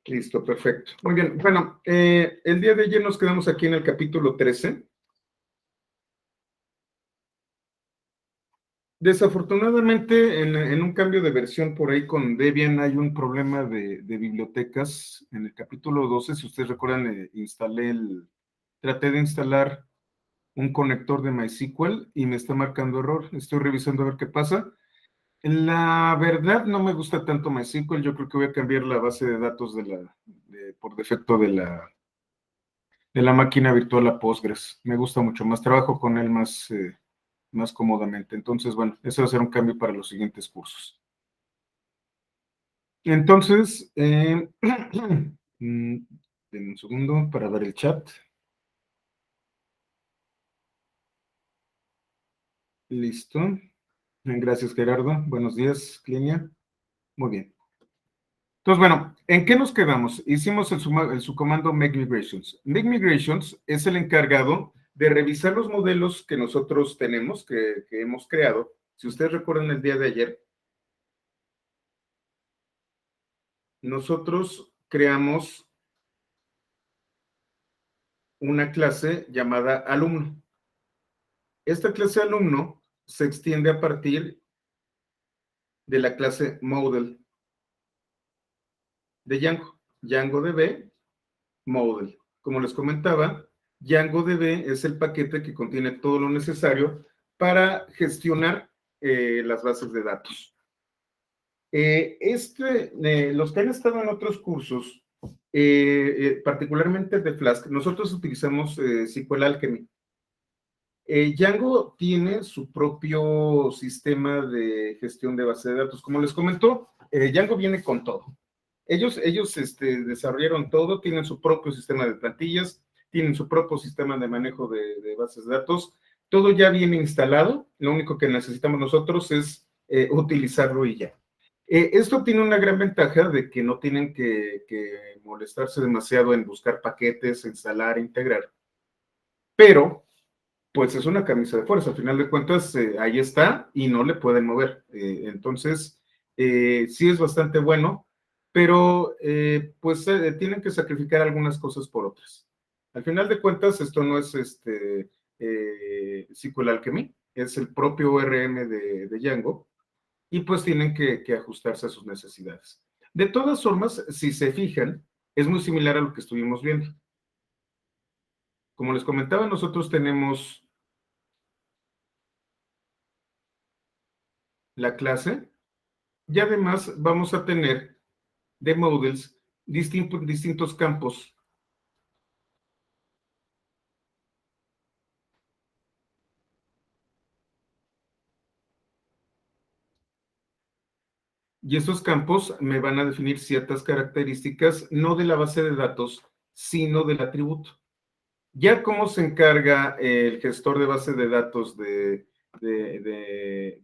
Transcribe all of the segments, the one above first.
Listo, perfecto. Muy bien. Bueno, el día de ayer nos quedamos aquí en el capítulo 13. Desafortunadamente, en un cambio de versión por ahí con Debian hay un problema de bibliotecas. En el capítulo 12, si ustedes recuerdan, traté de instalar un conector de MySQL y me está marcando error. Estoy revisando a ver qué pasa. La verdad no me gusta tanto MySQL. Yo creo que voy a cambiar la base de datos por defecto de la máquina virtual a Postgres. Me gusta mucho más. Trabajo con él más cómodamente. Entonces, bueno, eso va a ser un cambio para los siguientes cursos. Entonces, denme un segundo para ver el chat. Listo. Gracias, Gerardo. Buenos días, Clinia. Muy bien. Entonces, bueno, ¿en qué nos quedamos? Hicimos el subcomando make migrations. Make migrations es el encargado de revisar los modelos que nosotros tenemos, que hemos creado. Si ustedes recuerdan el día de ayer, nosotros creamos una clase llamada alumno. Esta clase alumno se extiende a partir de la clase model de Django. DjangoDB model. Como les comentaba, DjangoDB es el paquete que contiene todo lo necesario para gestionar las bases de datos. Los que han estado en otros cursos, particularmente de Flask, nosotros utilizamos SQL Alchemy. Django tiene su propio sistema de gestión de base de datos. Como les comentó, Django viene con todo. Ellos desarrollaron todo, tienen su propio sistema de plantillas, tienen su propio sistema de manejo de bases de datos. Todo ya viene instalado. Lo único que necesitamos nosotros es utilizarlo y ya. Esto tiene una gran ventaja de que no tienen que molestarse demasiado en buscar paquetes, instalar, integrar. Pero pues es una camisa de fuerza. Al final de cuentas, ahí está y no le pueden mover. Entonces, sí es bastante bueno, pero pues tienen que sacrificar algunas cosas por otras. Al final de cuentas, esto no es SQL Alchemy, es el propio ORM de Django y pues tienen que ajustarse a sus necesidades. De todas formas, si se fijan, es muy similar a lo que estuvimos viendo. Como les comentaba, nosotros tenemos la clase y además vamos a tener de models distintos campos. Y esos campos me van a definir ciertas características, no de la base de datos, sino del atributo. Ya cómo se encarga el gestor de base de datos de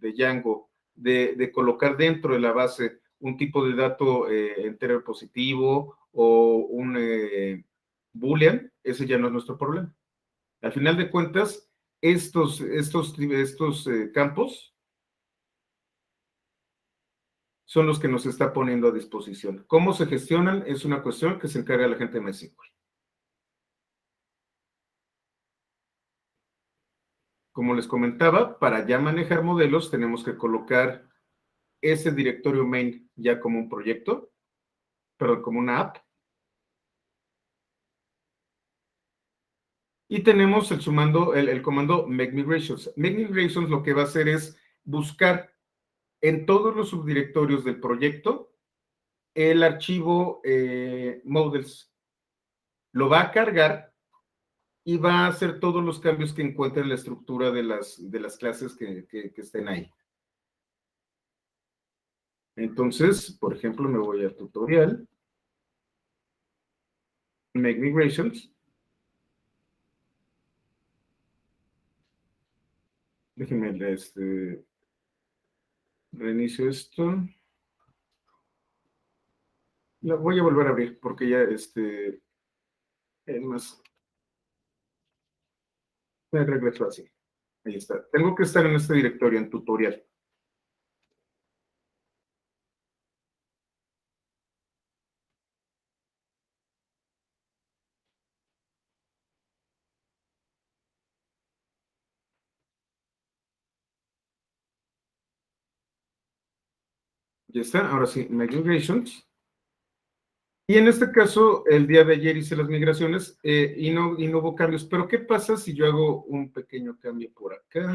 Django de colocar dentro de la base un tipo de dato entero positivo o un boolean, ese ya no es nuestro problema. Al final de cuentas, estos campos son los que nos está poniendo a disposición. ¿Cómo se gestionan? Es una cuestión que se encarga la gente de MySQL. Como les comentaba, para ya manejar modelos tenemos que colocar ese directorio main ya como un proyecto, perdón, como una app. Y tenemos el comando make migrations. Make migrations lo que va a hacer es buscar en todos los subdirectorios del proyecto el archivo models. Lo va a cargar y va a hacer todos los cambios que encuentre en la estructura de las clases que estén ahí. Entonces, por ejemplo, me voy a tutorial, make migrations. Déjenme reinicio esto. Lo voy a volver a abrir porque ya más me regreso así. Ahí está. Tengo que estar en este directorio, en tutorial. Ya está, ahora sí, migrations. Y en este caso, el día de ayer hice las migraciones y no hubo cambios. Pero, ¿qué pasa si yo hago un pequeño cambio por acá?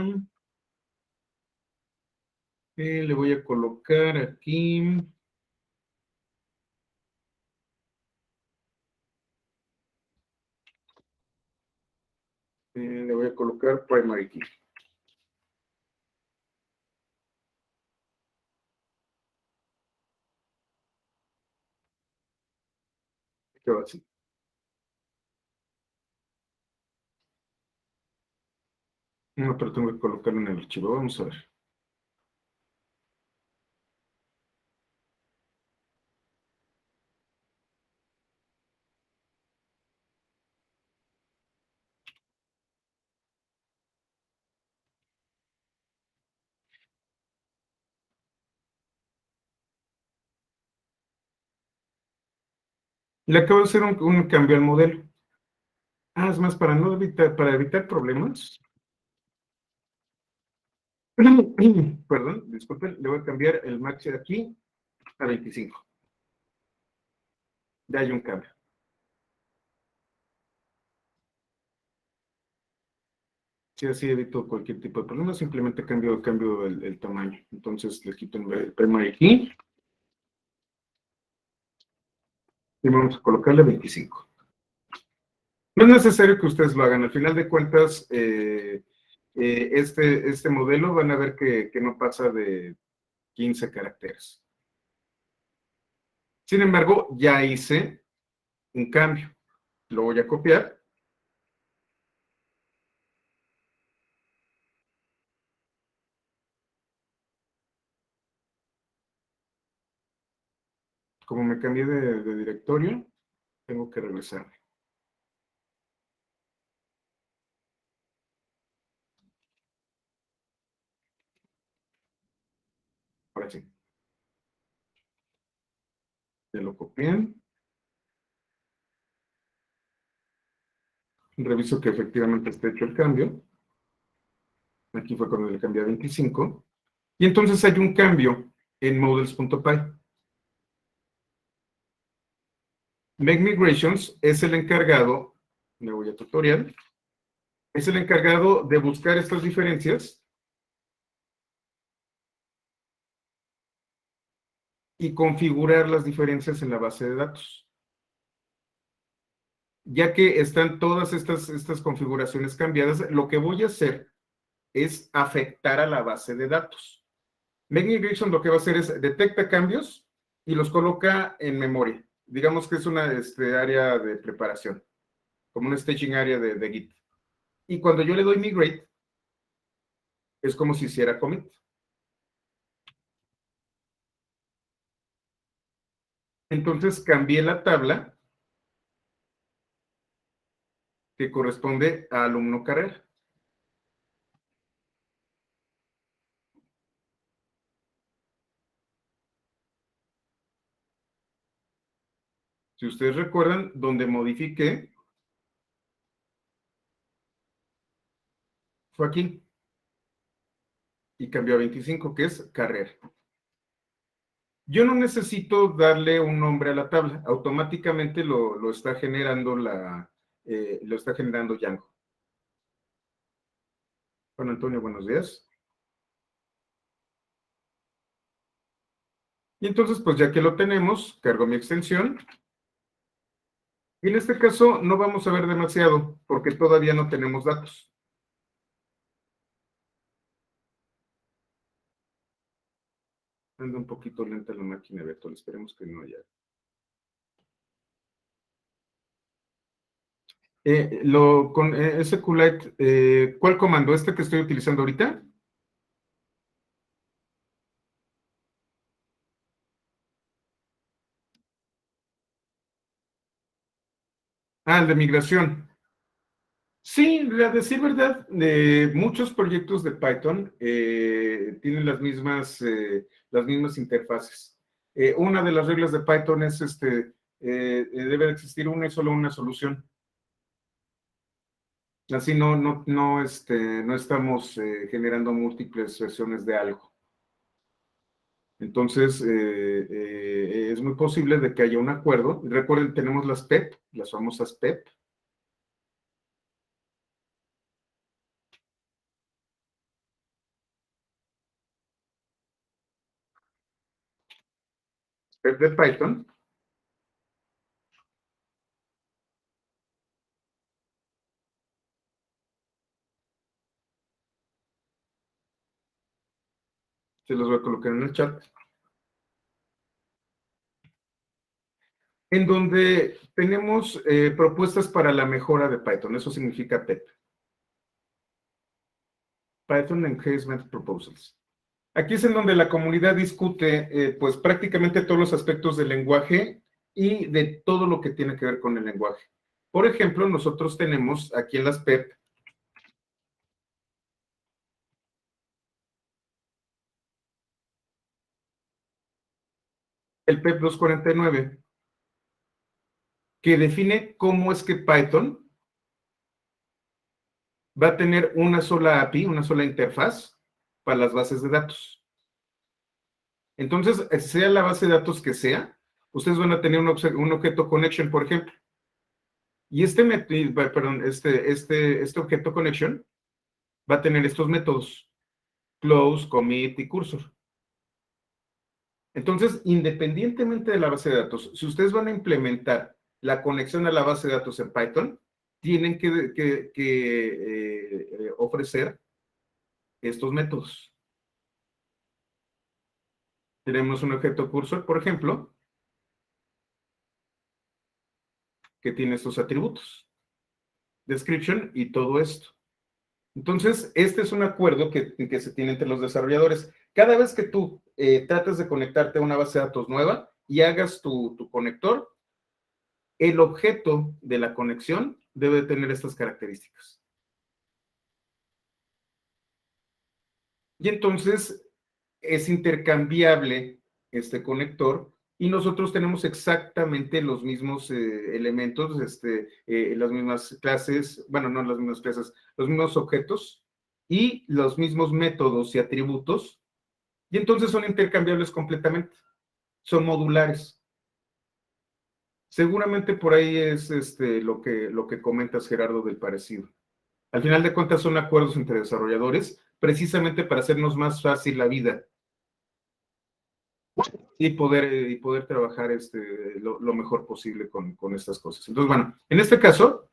Le voy a colocar aquí. Le voy a colocar primary key. Quedó así. No, pero tengo que colocarlo en el archivo. Vamos a ver. Le acabo de hacer un cambio al modelo. Es más, para evitar problemas. Perdón, disculpen, le voy a cambiar el max de aquí a 25. Ya hay un cambio. Si así evito cualquier tipo de problema, simplemente cambio el tamaño. Entonces le quito el primary key y vamos a colocarle 25. No es necesario que ustedes lo hagan. Al final de cuentas, este modelo van a ver que no pasa de 15 caracteres. Sin embargo, ya hice un cambio. Lo voy a copiar. Como me cambié de directorio, tengo que regresar. Ahora sí. Ya lo copié. Reviso que efectivamente esté hecho el cambio. Aquí fue cuando le cambié a 25. Y entonces hay un cambio en models.py. Make Migrations es el encargado, me voy a tutorial, es el encargado de buscar estas diferencias y configurar las diferencias en la base de datos. Ya que están todas estas configuraciones cambiadas, lo que voy a hacer es afectar a la base de datos. Make Migration lo que va a hacer es detecta cambios y los coloca en memoria. Digamos que es una área de preparación, como un staging area de Git. Y cuando yo le doy migrate, es como si hiciera commit. Entonces cambié la tabla que corresponde a alumno carrera. Si ustedes recuerdan, donde modifiqué fue aquí y cambió a 25, que es carrera. Yo no necesito darle un nombre a la tabla, automáticamente lo está generando Django. Juan Antonio, buenos días. Y entonces, pues ya que lo tenemos, cargo mi extensión. Y en este caso no vamos a ver demasiado, porque todavía no tenemos datos. Anda un poquito lenta la máquina virtual, esperemos que no haya. Con SQLite, ¿cuál comando? ¿Este que estoy utilizando ahorita? El de migración. Sí, a decir verdad, muchos proyectos de Python tienen las mismas interfaces. Una de las reglas de Python es debe existir una y solo una solución. Así no estamos generando múltiples versiones de algo. Entonces, es muy posible de que haya un acuerdo. Recuerden, tenemos las PEP, las famosas PEP. PEP de Python. Se los voy a colocar en el chat. En donde tenemos propuestas para la mejora de Python. Eso significa PEP. Python Enhancement Proposals. Aquí es en donde la comunidad discute, pues prácticamente todos los aspectos del lenguaje y de todo lo que tiene que ver con el lenguaje. Por ejemplo, nosotros tenemos aquí en las PEP el PEP 249, que define cómo es que Python va a tener una sola API, una sola interfaz para las bases de datos. Entonces, sea la base de datos que sea, ustedes van a tener un objeto connection, por ejemplo. Y este objeto connection va a tener estos métodos, close, commit y cursor. Entonces, independientemente de la base de datos, si ustedes van a implementar la conexión a la base de datos en Python, tienen que ofrecer estos métodos. Tenemos un objeto cursor, por ejemplo, que tiene estos atributos, description y todo esto. Entonces, este es un acuerdo que se tiene entre los desarrolladores. Cada vez que tú trates de conectarte a una base de datos nueva y hagas tu conector, el objeto de la conexión debe tener estas características. Y entonces es intercambiable este conector y nosotros tenemos exactamente los mismos elementos, las mismas clases, bueno, no las mismas clases, los mismos objetos y los mismos métodos y atributos, y entonces son intercambiables completamente, son modulares. Seguramente por ahí es lo que comentas, Gerardo, del parecido. Al final de cuentas son acuerdos entre desarrolladores, precisamente para hacernos más fácil la vida y poder trabajar lo mejor posible con estas cosas. Entonces, bueno, en este caso,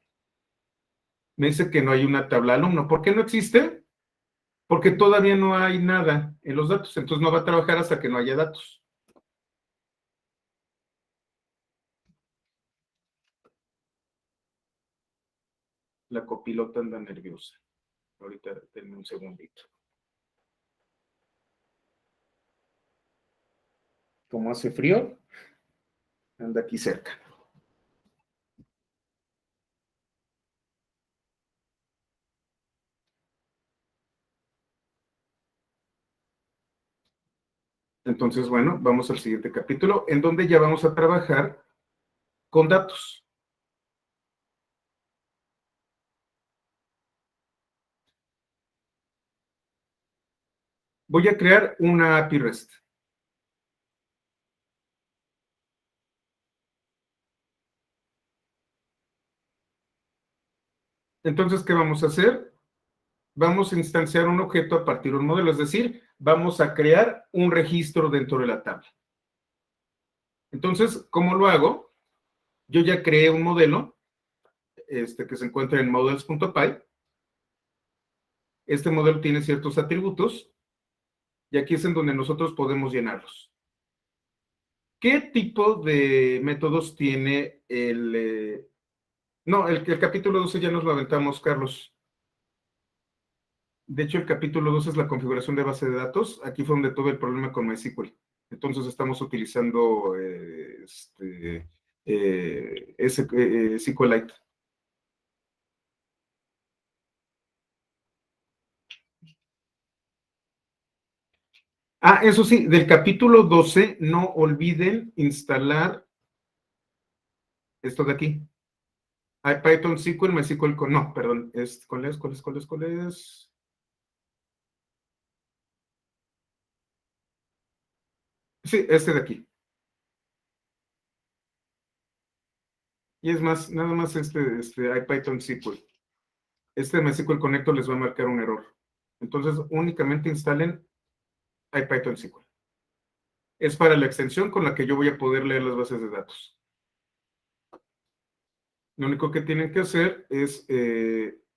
me dice que no hay una tabla alumno. ¿Por qué no existe? Porque todavía no hay nada en los datos, entonces no va a trabajar hasta que no haya datos. La copilota anda nerviosa. Ahorita denme un segundito. Como hace frío, anda aquí cerca. Entonces, bueno, vamos al siguiente capítulo, en donde ya vamos a trabajar con datos. Voy a crear una API REST. Entonces, ¿qué vamos a hacer? Vamos a instanciar un objeto a partir de un modelo, es decir, vamos a crear un registro dentro de la tabla. Entonces, ¿cómo lo hago? Yo ya creé un modelo que se encuentra en models.py. Este modelo tiene ciertos atributos y aquí es en donde nosotros podemos llenarlos. ¿Qué tipo de métodos tiene no, el capítulo 12 ya nos lo aventamos, Carlos. De hecho, el capítulo 12 es la configuración de base de datos. Aquí fue donde tuve el problema con MySQL. Entonces estamos utilizando SQLite. Ah, eso sí, del capítulo 12 no olviden instalar esto de aquí. Python SQL, MySQL con, no, perdón, ¿cuál es? Sí, este de aquí. Y es más, nada más IPython SQL. Este MySQL Connector les va a marcar un error. Entonces, únicamente instalen IPython SQL. Es para la extensión con la que yo voy a poder leer las bases de datos. Lo único que tienen que hacer es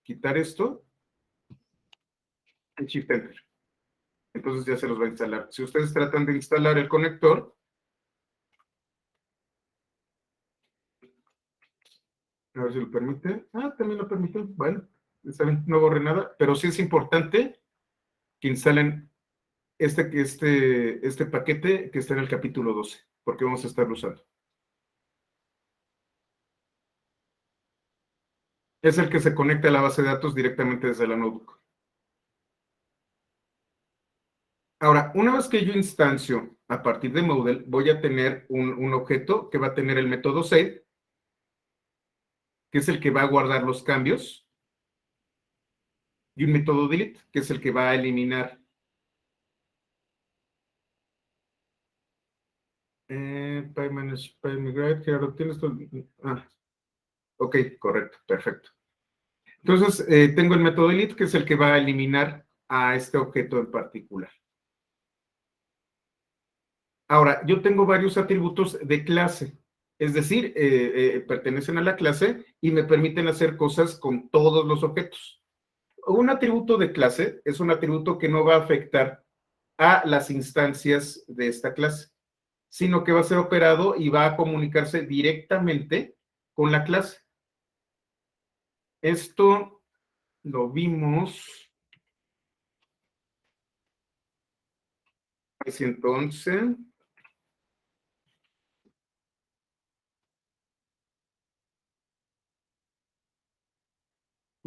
quitar esto y Shift Enter. Entonces ya se los va a instalar. Si ustedes tratan de instalar el conector, a ver si lo permite. Ah, también lo permite. Bueno, está bien, no borre nada, pero sí es importante que instalen este paquete que está en el capítulo 12, porque vamos a estarlo usando. Es el que se conecta a la base de datos directamente desde la notebook. Ahora, una vez que yo instancio a partir de Model, voy a tener un objeto que va a tener el método save, que es el que va a guardar los cambios, y un método delete, que es el que va a eliminar. PyMigrate, que ahora tienes todo. Ah, ok, correcto, perfecto. Entonces, tengo el método delete, que es el que va a eliminar a este objeto en particular. Ahora, yo tengo varios atributos de clase, es decir, pertenecen a la clase y me permiten hacer cosas con todos los objetos. Un atributo de clase es un atributo que no va a afectar a las instancias de esta clase, sino que va a ser operado y va a comunicarse directamente con la clase. Esto lo vimos en 111.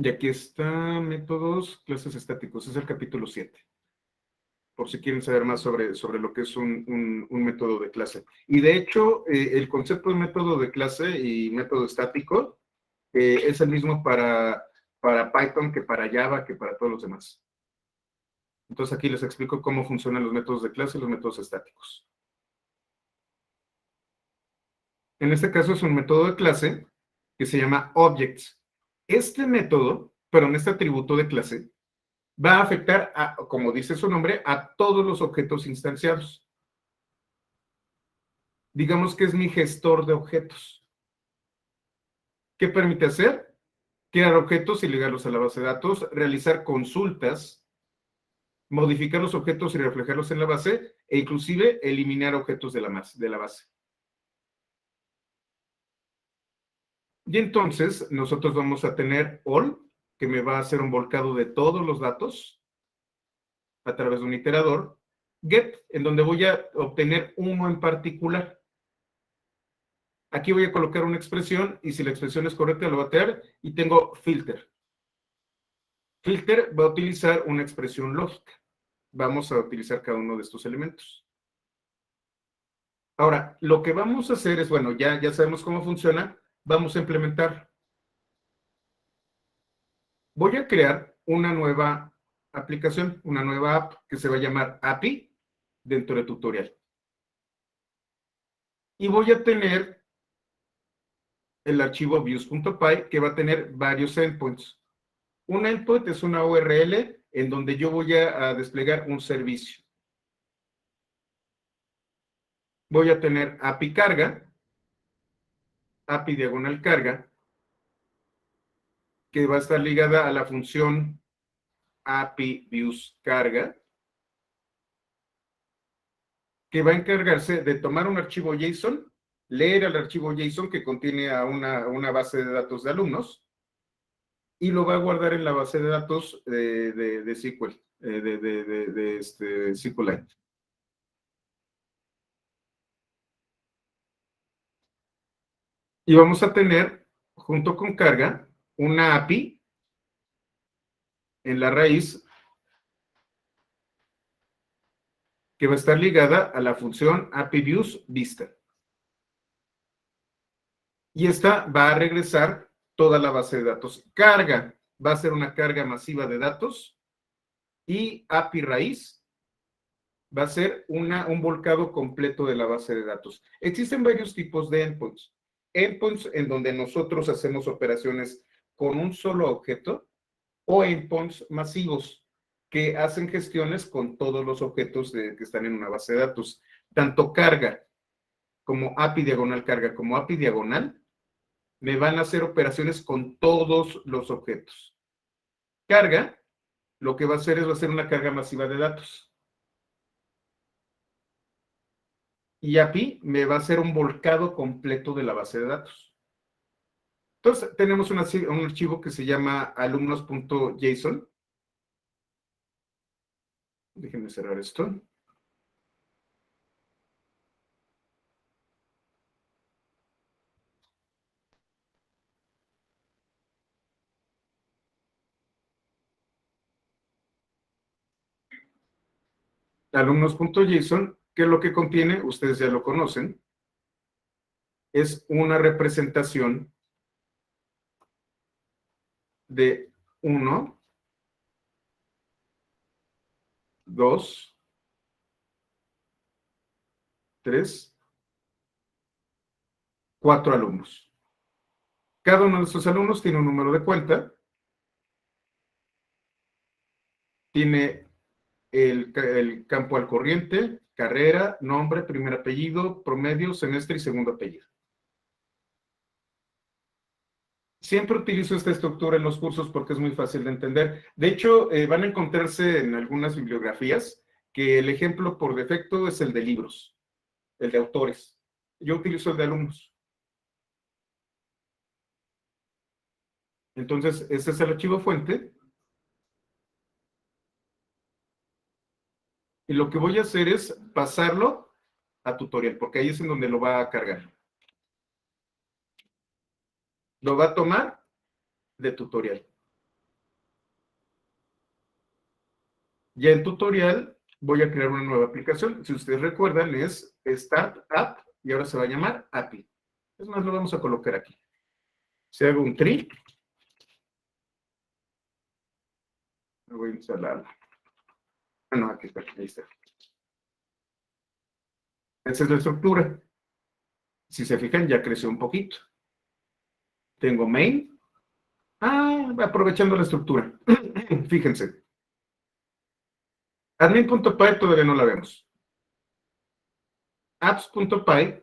Y aquí está métodos, clases estáticos, es el capítulo 7, por si quieren saber más sobre lo que es un método de clase. Y de hecho, el concepto de método de clase y método estático es el mismo para Python que para Java, que para todos los demás. Entonces aquí les explico cómo funcionan los métodos de clase y los métodos estáticos. En este caso es un método de clase que se llama Objects. Este método, perdón, este atributo de clase, va a afectar, como dice su nombre, a todos los objetos instanciados. Digamos que es mi gestor de objetos. ¿Qué permite hacer? Crear objetos y ligarlos a la base de datos, realizar consultas, modificar los objetos y reflejarlos en la base, e inclusive eliminar objetos de la base. Y entonces nosotros vamos a tener all, que me va a hacer un volcado de todos los datos a través de un iterador, get, en donde voy a obtener uno en particular. Aquí voy a colocar una expresión y si la expresión es correcta lo va a tener y tengo filter. Filter va a utilizar una expresión lógica. Vamos a utilizar cada uno de estos elementos. Ahora, lo que vamos a hacer es, bueno, ya sabemos cómo funciona, vamos a implementar. Voy a crear una nueva aplicación, una nueva app que se va a llamar API dentro de tutorial. Y voy a tener el archivo views.py que va a tener varios endpoints. Un endpoint es una URL en donde yo voy a desplegar un servicio. Voy a tener API carga, API diagonal carga, que va a estar ligada a la función API views carga, que va a encargarse de tomar un archivo JSON, leer el archivo JSON que contiene a una base de datos de alumnos y lo va a guardar en la base de datos de SQL, SQLite. Y vamos a tener, junto con carga, una API en la raíz que va a estar ligada a la función API views vista. Y esta va a regresar toda la base de datos. Carga va a ser una carga masiva de datos y API raíz va a ser un volcado completo de la base de datos. Existen varios tipos de endpoints. Endpoints en donde nosotros hacemos operaciones con un solo objeto o endpoints masivos que hacen gestiones con todos los objetos que están en una base de datos. Tanto carga como API diagonal carga como API diagonal me van a hacer operaciones con todos los objetos. Carga, lo que va a hacer es una carga masiva de datos. Y API me va a hacer un volcado completo de la base de datos. Entonces, tenemos un archivo que se llama alumnos.json. Déjenme cerrar esto. Alumnos.json, que lo que contiene, ustedes ya lo conocen, es una representación de 1, 2, 3, 4 alumnos. Cada uno de estos alumnos tiene un número de cuenta, tiene el campo al corriente, carrera, nombre, primer apellido, promedio, semestre y segundo apellido. Siempre utilizo esta estructura en los cursos porque es muy fácil de entender. De hecho, van a encontrarse en algunas bibliografías que el ejemplo por defecto es el de libros, el de autores. Yo utilizo el de alumnos. Entonces, este es el archivo fuente. Y lo que voy a hacer es pasarlo a tutorial, porque ahí es en donde lo va a cargar. Lo va a tomar de tutorial. Ya en tutorial voy a crear una nueva aplicación. Si ustedes recuerdan, es Start App y ahora se va a llamar API. Es más, lo vamos a colocar aquí. Si hago un tree, lo voy a instalar. Ah, no, aquí está, ahí está. Esa es la estructura. Si se fijan, ya creció un poquito. Tengo main. Ah, aprovechando la estructura. Fíjense. Admin.py todavía no la vemos. Apps.py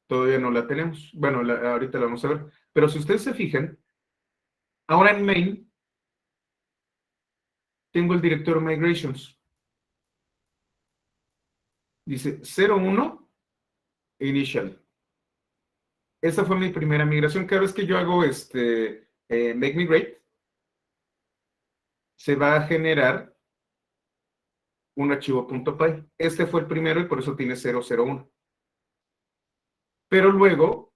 todavía no la tenemos. Bueno, ahorita la vamos a ver. Pero si ustedes se fijan, ahora en main tengo el directorio migrations. Dice 01 initial. Esa fue mi primera migración. Cada vez que yo hago make migrate, se va a generar un archivo .py. Este fue el primero y por eso tiene 001. Pero luego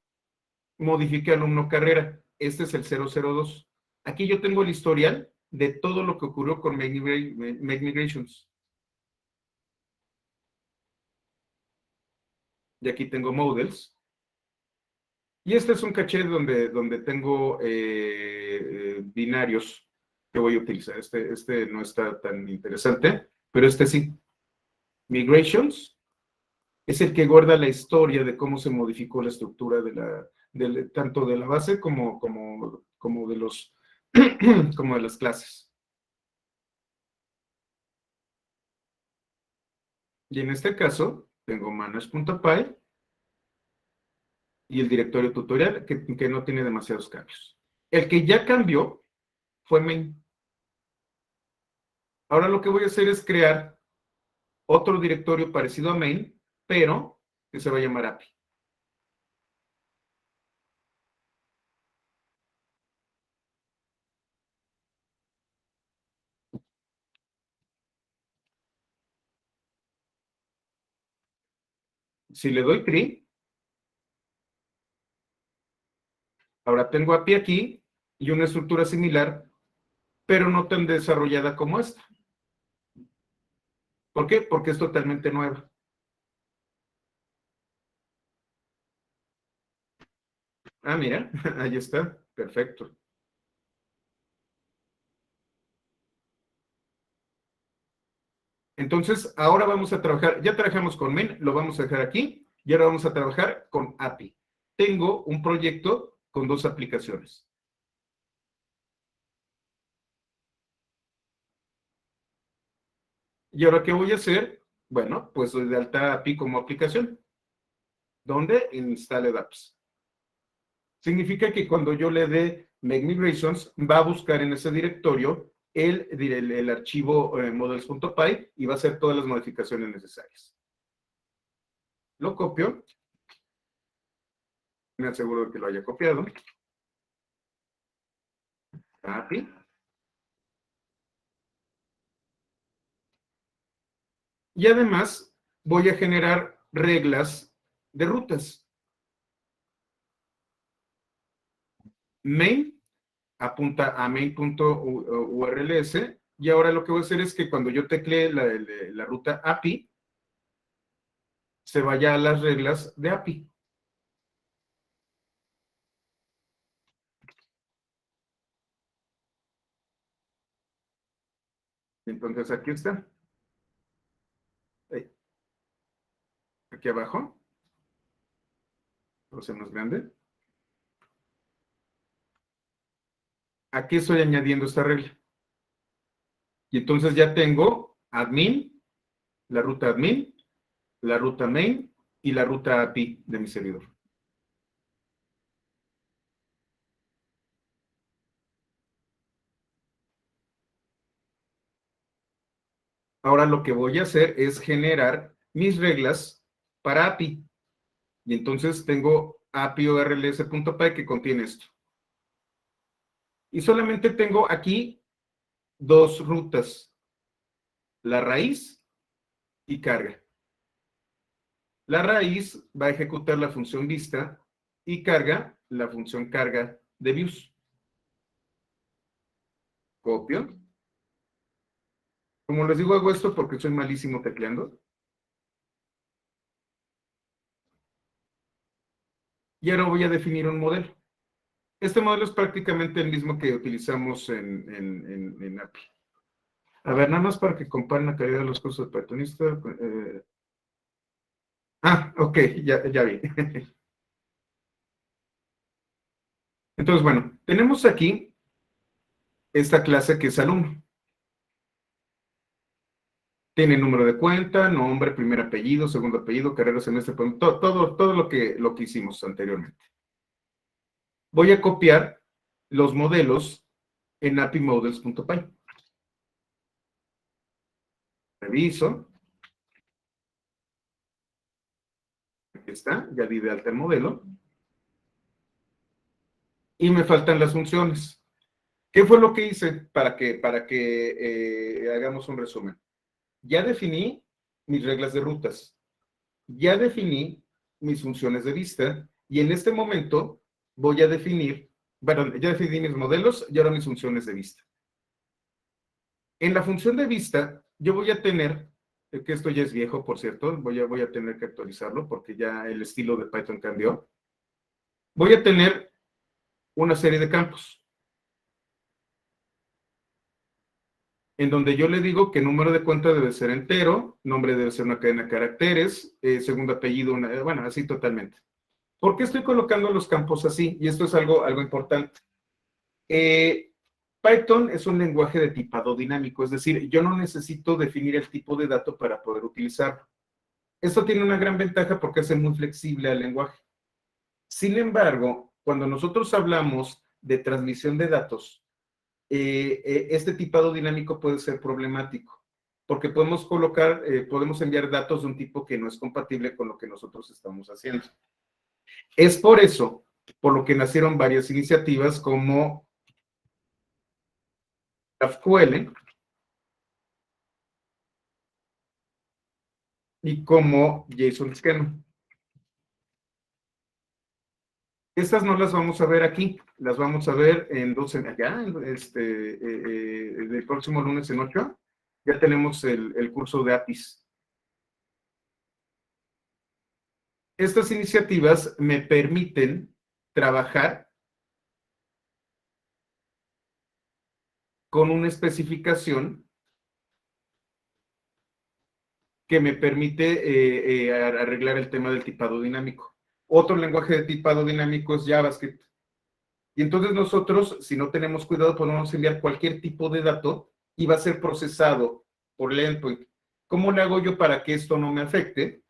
modifique alumno carrera. Este es el 002. Aquí yo tengo el historial de todo lo que ocurrió con Make Migrations. Y aquí tengo models. Y este es un caché donde tengo binarios que voy a utilizar. Este no está tan interesante, pero este sí. Migrations es el que guarda la historia de cómo se modificó la estructura tanto de la base como de los como de las clases. Y en este caso, tengo manage.py y el directorio tutorial que no tiene demasiados cambios. El que ya cambió fue main. Ahora lo que voy a hacer es crear otro directorio parecido a main, pero que se va a llamar API. Si le doy tree, ahora tengo API aquí y una estructura similar, pero no tan desarrollada como esta. ¿Por qué? Porque es totalmente nueva. Ah, mira, ahí está, perfecto. Entonces, ahora vamos a trabajar, ya trabajamos con main, lo vamos a dejar aquí, y ahora vamos a trabajar con API. Tengo un proyecto con 2 aplicaciones. ¿Y ahora qué voy a hacer? Bueno, pues doy de alta API como aplicación, donde Installed Apps. Significa que cuando yo le dé Make Migrations, va a buscar en ese directorio el archivo models.py y va a hacer todas las modificaciones necesarias. Lo copio, me aseguro de que lo haya copiado. API. Y además voy a generar reglas de rutas. Main apunta a main.urls y ahora lo que voy a hacer es que cuando yo teclee la ruta API, se vaya a las reglas de API. Entonces aquí está. Aquí abajo. Lo hacemos grande. Aquí estoy añadiendo esta regla. Y entonces ya tengo admin, la ruta main y la ruta API de mi servidor. Ahora lo que voy a hacer es generar mis reglas para API. Y entonces tengo API urls.py que contiene esto. Y solamente tengo aquí 2 rutas, la raíz y carga. La raíz va a ejecutar la función vista y carga la función carga de views. Copio. Como les digo, hago esto porque soy malísimo tecleando. Y ahora voy a definir un modelo. Este modelo es prácticamente el mismo que utilizamos en API. A ver, nada más para que comparen la calidad de los cursos de Pythonista. Ok, ya vi. Entonces, bueno, tenemos aquí esta clase que es alumno. Tiene número de cuenta, nombre, primer apellido, segundo apellido, carrera, semestre, todo lo que hicimos anteriormente. Voy a copiar los modelos en apimodels.py. Reviso. Aquí está, ya di de alta el modelo. Y me faltan las funciones. ¿Qué fue lo que hice para que hagamos un resumen? Ya definí mis reglas de rutas. Ya definí mis funciones de vista. Y en este momento voy a definir, bueno, ya definí mis modelos y ahora mis funciones de vista. En la función de vista, yo voy a tener, que esto ya es viejo, por cierto, voy a tener que actualizarlo porque ya el estilo de Python cambió. Voy a tener una serie de campos en donde yo le digo que número de cuenta debe ser entero, nombre debe ser una cadena de caracteres, segundo apellido, bueno, así totalmente. ¿Por qué estoy colocando los campos así? Y esto es algo importante. Python es un lenguaje de tipado dinámico, es decir, yo no necesito definir el tipo de dato para poder utilizarlo. Esto tiene una gran ventaja porque hace muy flexible al lenguaje. Sin embargo, cuando nosotros hablamos de transmisión de datos, este tipado dinámico puede ser problemático, porque podemos enviar datos de un tipo que no es compatible con lo que nosotros estamos haciendo. Es por eso, por lo que nacieron varias iniciativas como GraphQL y como JSON Schema. Estas no las vamos a ver aquí, las vamos a ver en allá, el próximo lunes en 8, ya tenemos el curso de APIs. Estas iniciativas me permiten trabajar con una especificación que me permite arreglar el tema del tipado dinámico. Otro lenguaje de tipado dinámico es JavaScript. Y entonces nosotros, si no tenemos cuidado, podemos enviar cualquier tipo de dato y va a ser procesado por el endpoint. ¿Cómo le hago yo para que esto no me afecte?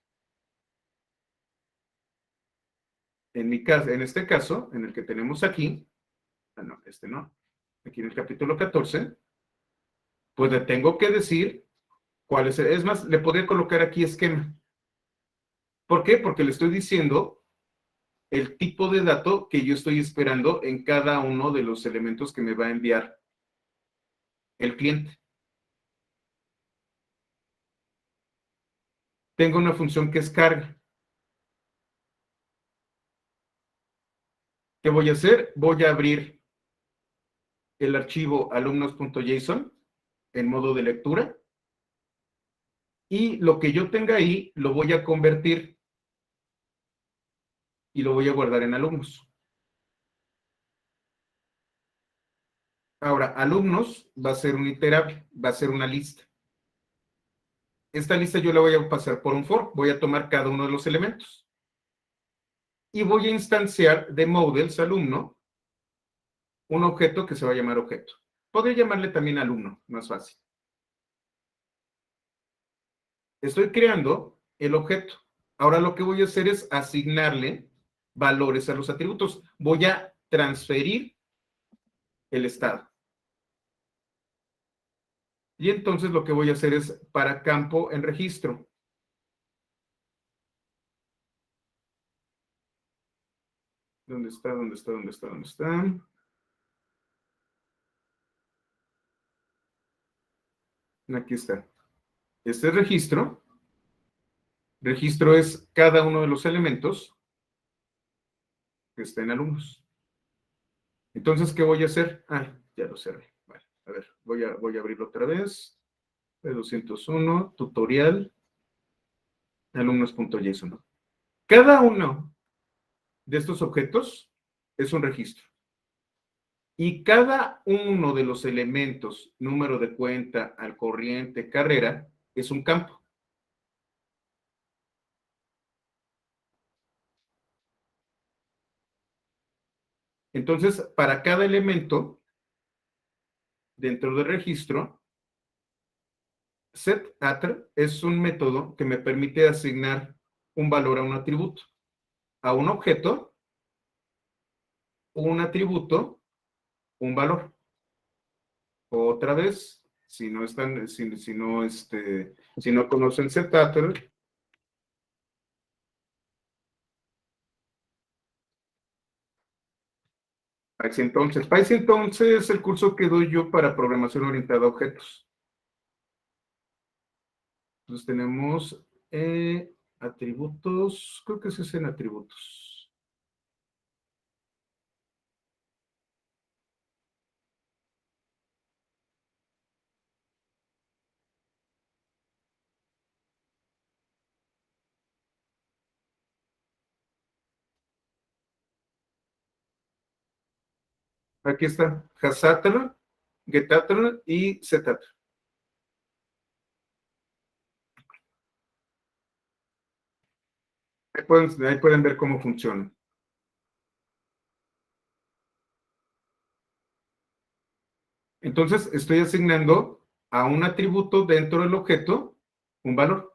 En mi caso, en este caso, en el que tenemos aquí, no, este no, aquí en el capítulo 14, pues le tengo que decir cuál es más, le podría colocar aquí esquema. ¿Por qué? Porque le estoy diciendo el tipo de dato que yo estoy esperando en cada uno de los elementos que me va a enviar el cliente. Tengo una función que es carga. ¿Qué voy a hacer? Voy a abrir el archivo alumnos.json en modo de lectura y lo que yo tenga ahí lo voy a convertir y lo voy a guardar en alumnos. Ahora, alumnos va a ser un iterable, va a ser una lista. Esta lista yo la voy a pasar por un for, voy a tomar cada uno de los elementos. Y voy a instanciar de models alumno un objeto que se va a llamar objeto. Podría llamarle también alumno, más fácil. Estoy creando el objeto. Ahora lo que voy a hacer es asignarle valores a los atributos. Voy a transferir el estado. Y entonces lo que voy a hacer es para campo en registro. ¿Dónde está? ¿Dónde está? ¿Dónde está? ¿Dónde está? Aquí está. Este es registro. Registro es cada uno de los elementos que está en alumnos. Entonces, ¿qué voy a hacer? Ah, ya lo cerré. Vale, a ver, voy a abrirlo otra vez. P201, tutorial, alumnos.json. Cada uno de estos objetos es un registro. Y cada uno de los elementos, número de cuenta, al corriente, carrera, es un campo. Entonces, para cada elemento dentro del registro, setAttr es un método que me permite asignar un valor a un atributo, a un objeto, un atributo, un valor. Otra vez, si no están, si no conocen setAttr, Python entonces es el curso que doy yo para programación orientada a objetos. Entonces tenemos atributos, creo que se es en atributos. Aquí está, hasAttr, getAttr y setAttr. Ahí pueden ver cómo funciona. Entonces, estoy asignando a un atributo dentro del objeto un valor.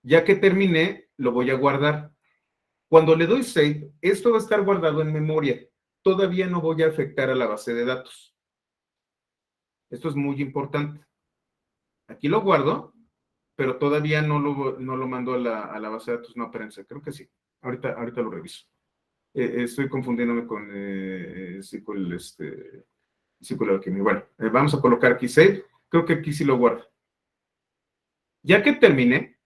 Ya que terminé, lo voy a guardar. Cuando le doy save, esto va a estar guardado en memoria. Todavía no voy a afectar a la base de datos. Esto es muy importante. Aquí lo guardo, pero todavía no lo mando a la base de datos. No, espérense, creo que sí. Ahorita lo reviso. Estoy confundiéndome con SQL, SQL Alchemy. Bueno, vamos a colocar aquí save. Creo que aquí sí lo guardo. Ya que terminé,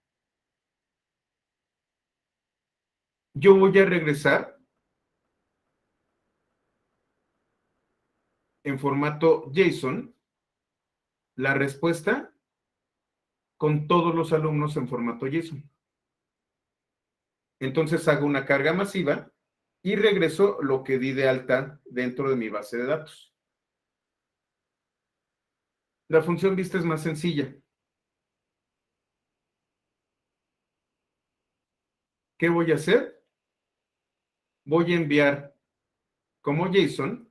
yo voy a regresar en formato JSON la respuesta con todos los alumnos en formato JSON. Entonces hago una carga masiva y regreso lo que di de alta dentro de mi base de datos. La función vista es más sencilla. ¿Qué voy a hacer? Voy a enviar como JSON,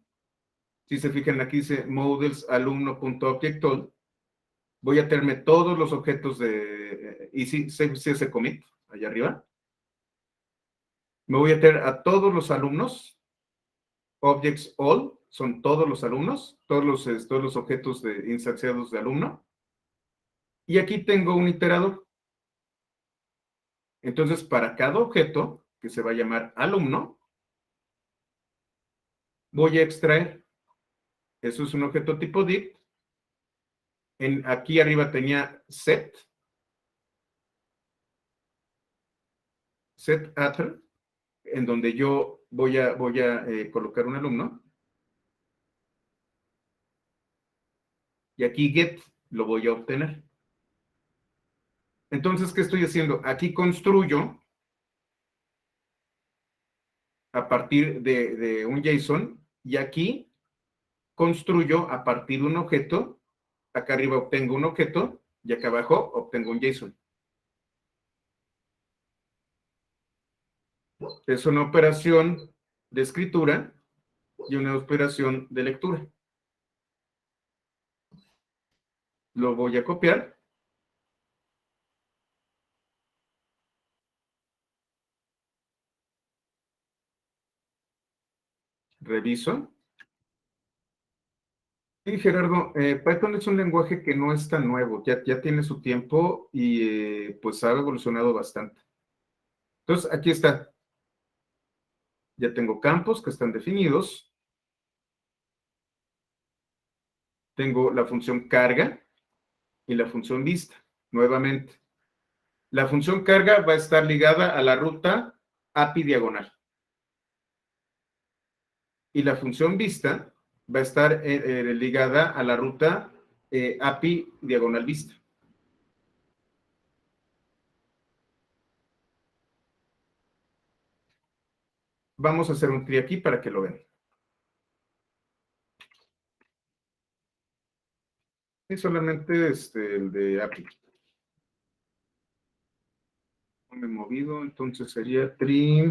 si se fijan aquí dice models alumno.object voy a tenerme todos los objetos de, y si ese commit, allá arriba, me voy a tener a todos los alumnos, objects all, son todos los alumnos, todos los objetos instanciados de alumno, y aquí tengo un iterador. Entonces, para cada objeto, que se va a llamar alumno, voy a extraer. Eso es un objeto tipo div. Aquí arriba tenía set en donde yo voy a colocar un alumno. Y aquí get lo voy a obtener. Entonces, ¿qué estoy haciendo? Aquí construyo a partir de un JSON y aquí construyo a partir de un objeto. Acá arriba obtengo un objeto y acá abajo obtengo un JSON. Es una operación de escritura y una operación de lectura. Lo voy a copiar. Reviso. Sí, Gerardo, Python es un lenguaje que no es tan nuevo, ya tiene su tiempo y pues ha evolucionado bastante. Entonces, aquí está. Ya tengo campos que están definidos. Tengo la función carga y la función vista, nuevamente. La función carga va a estar ligada a la ruta API diagonal. Y la función vista va a estar ligada a la ruta API diagonal vista. Vamos a hacer un tri aquí para que lo vean. Y solamente el de API. No me he movido, entonces sería tri.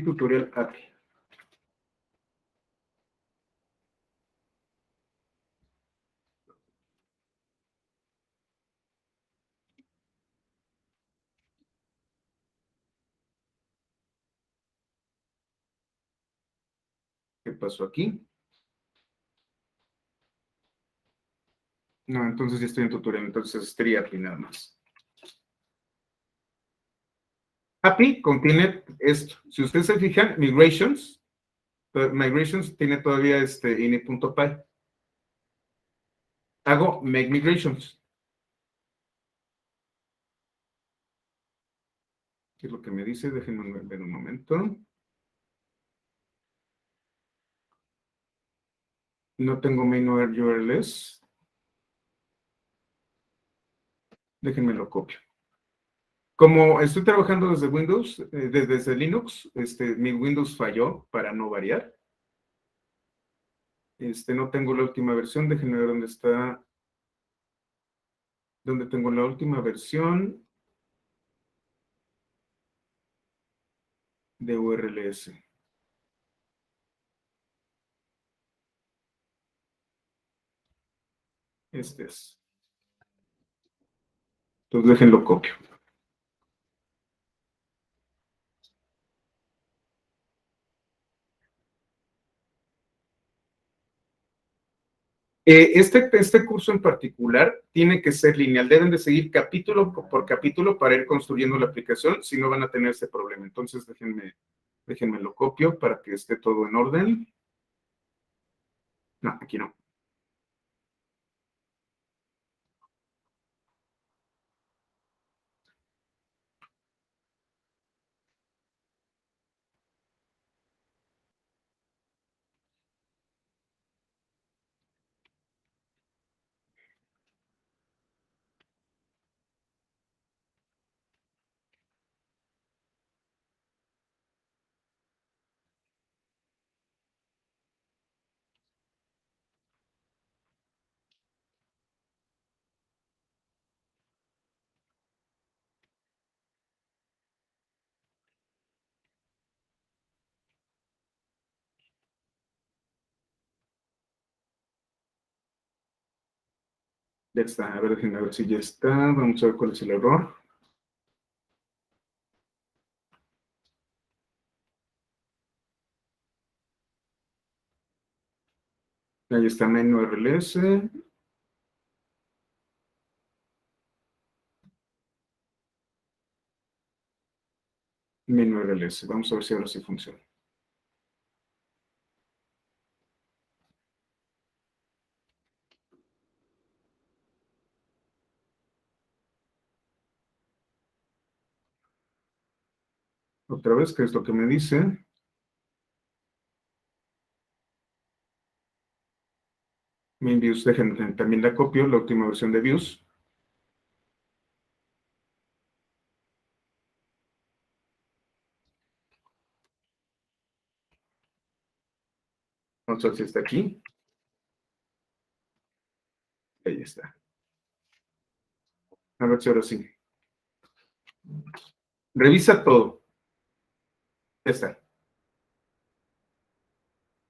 Tutorial API. ¿Qué pasó aquí? No, entonces ya estoy en tutorial, entonces es tri API nada más. API contiene esto. Si ustedes se fijan, migrations tiene todavía ini.py. Hago make migrations. ¿Qué es lo que me dice? Déjenme ver un momento. No tengo main URLs. Déjenme lo copio. Como estoy trabajando desde Windows, desde Linux, mi Windows falló para no variar. No tengo la última versión. Déjenme ver dónde está. ¿Dónde tengo la última versión de URLs? Este es. Entonces déjenlo copio. Este curso en particular tiene que ser lineal, deben de seguir capítulo por capítulo para ir construyendo la aplicación, si no van a tener ese problema. Entonces déjenme lo copio para que esté todo en orden. No, aquí no. Ya está, a ver, déjenme ver si ya está. Vamos a ver cuál es el error. Ahí está menú RLS. Menú RLS. Vamos a ver si ahora sí funciona. Otra vez, ¿qué es lo que me dice? Main views, déjenme también la copio, la última versión de views. Vamos a ver si está aquí. Ahí está. A ver si ahora sí. Revisa todo. Ya está.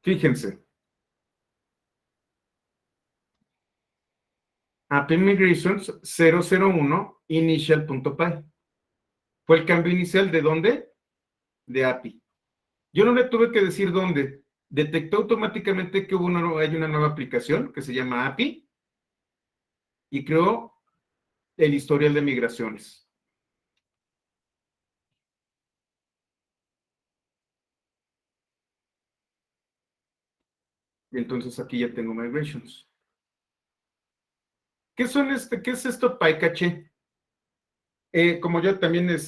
Fíjense. API Migrations 001 initial.py. Fue el cambio inicial de dónde? De API. Yo no le tuve que decir dónde. Detectó automáticamente que hay una nueva aplicación que se llama API y creó el historial de migraciones. Y entonces aquí ya tengo migrations. ¿Qué es esto PyCache? Como ya también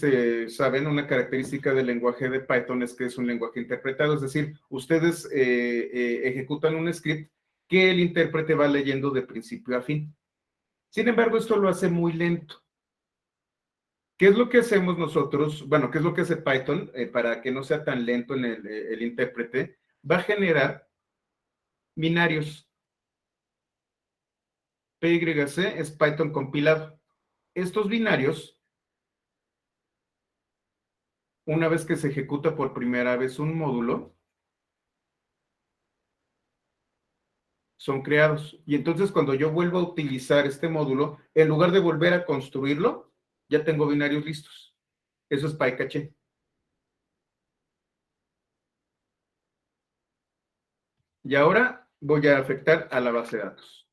saben, una característica del lenguaje de Python es que es un lenguaje interpretado, es decir, ustedes ejecutan un script que el intérprete va leyendo de principio a fin. Sin embargo, esto lo hace muy lento. ¿Qué es lo que hacemos nosotros? Bueno, ¿qué es lo que hace Python para que no sea tan lento en el intérprete? Va a generar binarios. PYC es Python compilado. Estos binarios, una vez que se ejecuta por primera vez un módulo, son creados. Y entonces cuando yo vuelvo a utilizar este módulo, en lugar de volver a construirlo, ya tengo binarios listos. Eso es PyCache. Y ahora voy a afectar a la base de datos.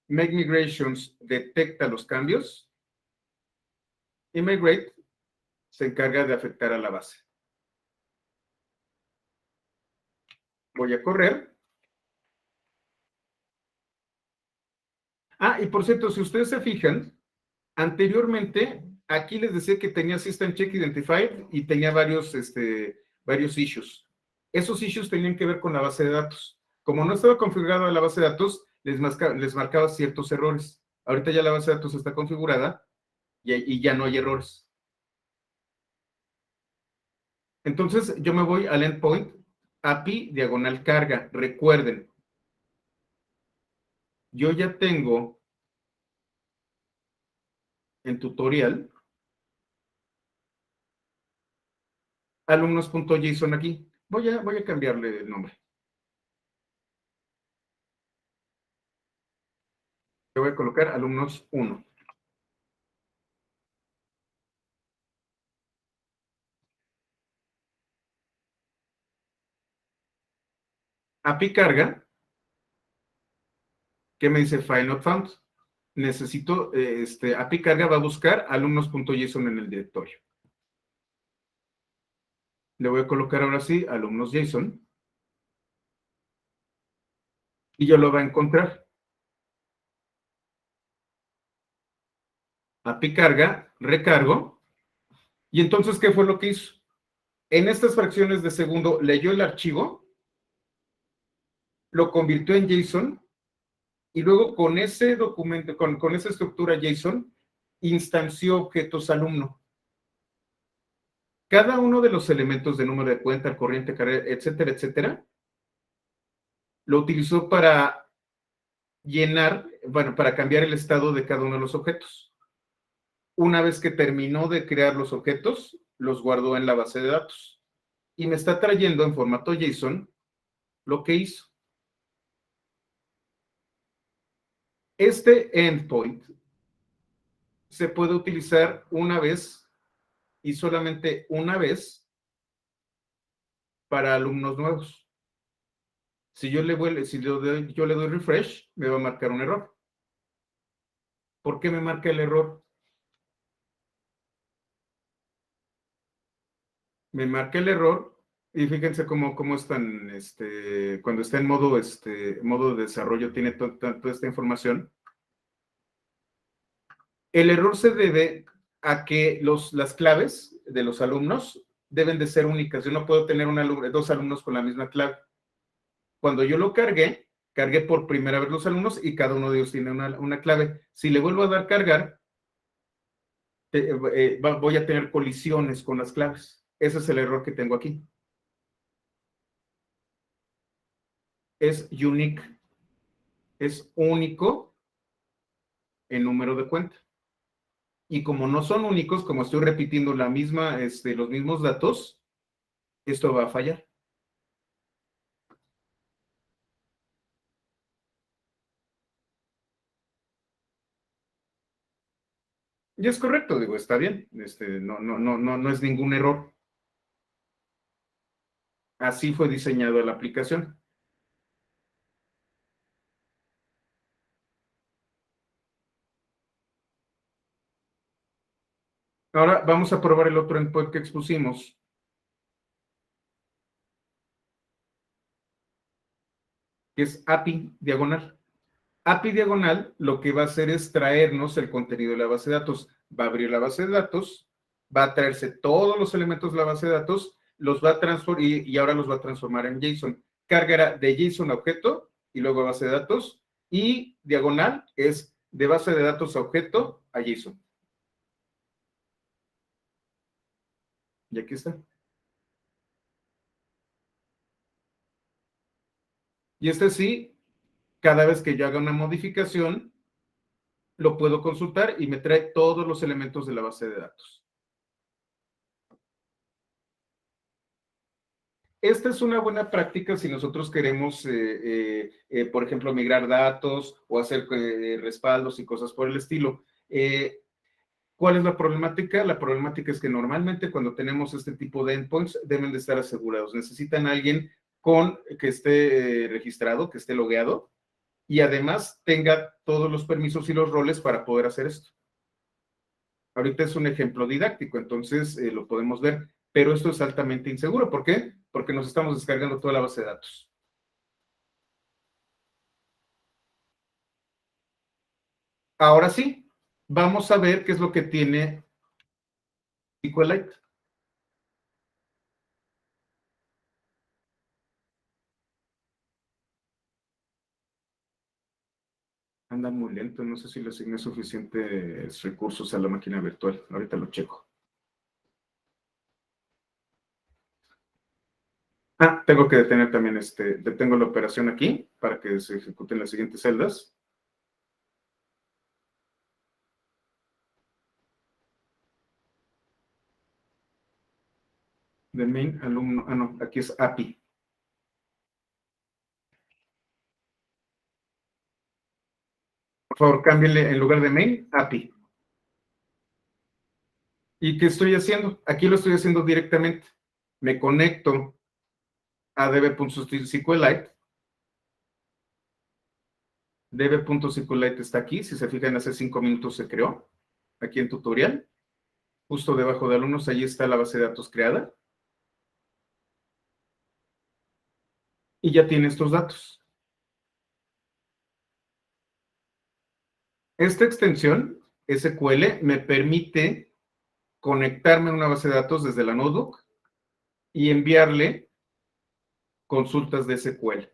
Make Migrations detecta los cambios y Migrate se encarga de afectar a la base. Voy a correr. Ah, y por cierto, si ustedes se fijan, anteriormente aquí les decía que tenía System Check Identified y tenía varios issues. Esos issues tenían que ver con la base de datos. Como no estaba configurada la base de datos, les marcaba ciertos errores. Ahorita ya la base de datos está configurada y ya no hay errores. Entonces yo me voy al endpoint API diagonal carga. Recuerden, yo ya tengo en tutorial alumnos.json aquí. Voy a cambiarle el nombre. Le voy a colocar alumnos 1. API carga, que me dice file not found. Necesito, API carga va a buscar alumnos.json en el directorio. Le voy a colocar ahora sí alumnos.json y ya lo va a encontrar. API carga, recargo. Y entonces, ¿qué fue lo que hizo? En estas fracciones de segundo leyó el archivo, lo convirtió en JSON y luego con ese documento, con esa estructura JSON, instanció objetos alumno. Cada uno de los elementos de número de cuenta, corriente, carrera, etcétera, etcétera, lo utilizó para llenar, bueno, para cambiar el estado de cada uno de los objetos. Una vez que terminó de crear los objetos, los guardó en la base de datos. Y me está trayendo en formato JSON lo que hizo. Este endpoint se puede utilizar una vez y solamente una vez para alumnos nuevos. Si yo le doy refresh, me va a marcar un error. ¿Por qué me marca el error? Me marca el error y fíjense cómo están, cuando está en modo de desarrollo, tiene toda esta información. El error se debe a que las claves de los alumnos deben de ser únicas. Yo no puedo tener dos alumnos con la misma clave. Cuando yo lo cargué por primera vez los alumnos y cada uno de ellos tiene una clave. Si le vuelvo a dar cargar, voy a tener colisiones con las claves. Ese es el error que tengo aquí. Es unique, es único en número de cuenta. Y como no son únicos, como estoy repitiendo los mismos datos, esto va a fallar. Y es correcto, digo, está bien. No es ningún error. Así fue diseñada la aplicación. Ahora vamos a probar el otro endpoint que expusimos. Que es API diagonal. API diagonal lo que va a hacer es traernos el contenido de la base de datos. Va a abrir la base de datos, va a traerse todos los elementos de la base de datos, los va a transformar y ahora los va a transformar en JSON. Cargará de JSON a objeto y luego a base de datos, y diagonal es de base de datos a objeto a JSON. Y aquí está. Y sí, cada vez que yo haga una modificación, lo puedo consultar y me trae todos los elementos de la base de datos. Esta es una buena práctica si nosotros queremos, por ejemplo, migrar datos o hacer respaldos y cosas por el estilo. ¿Cuál es la problemática? La problemática es que normalmente cuando tenemos este tipo de endpoints deben de estar asegurados. Necesitan a alguien que esté registrado, que esté logueado y además tenga todos los permisos y los roles para poder hacer esto. Ahorita es un ejemplo didáctico, entonces lo podemos ver, pero esto es altamente inseguro. ¿Por qué? Porque nos estamos descargando toda la base de datos. Ahora sí, vamos a ver qué es lo que tiene SQLite. Anda muy lento, no sé si le asigné suficientes recursos a la máquina virtual. Ahorita lo checo. Tengo que detener también detengo la operación aquí para que se ejecuten las siguientes celdas. De main alumno, no, aquí es API. Por favor, cámbienle en lugar de main, API. ¿Y qué estoy haciendo? Aquí lo estoy haciendo directamente. Me conecto a db.sqlite. db.sqlite está aquí. Si se fijan, hace 5 minutos se creó. Aquí en tutorial. Justo debajo de alumnos, ahí está la base de datos creada. Y ya tiene estos datos. Esta extensión, SQL, me permite conectarme a una base de datos desde la notebook y enviarle consultas de SQL.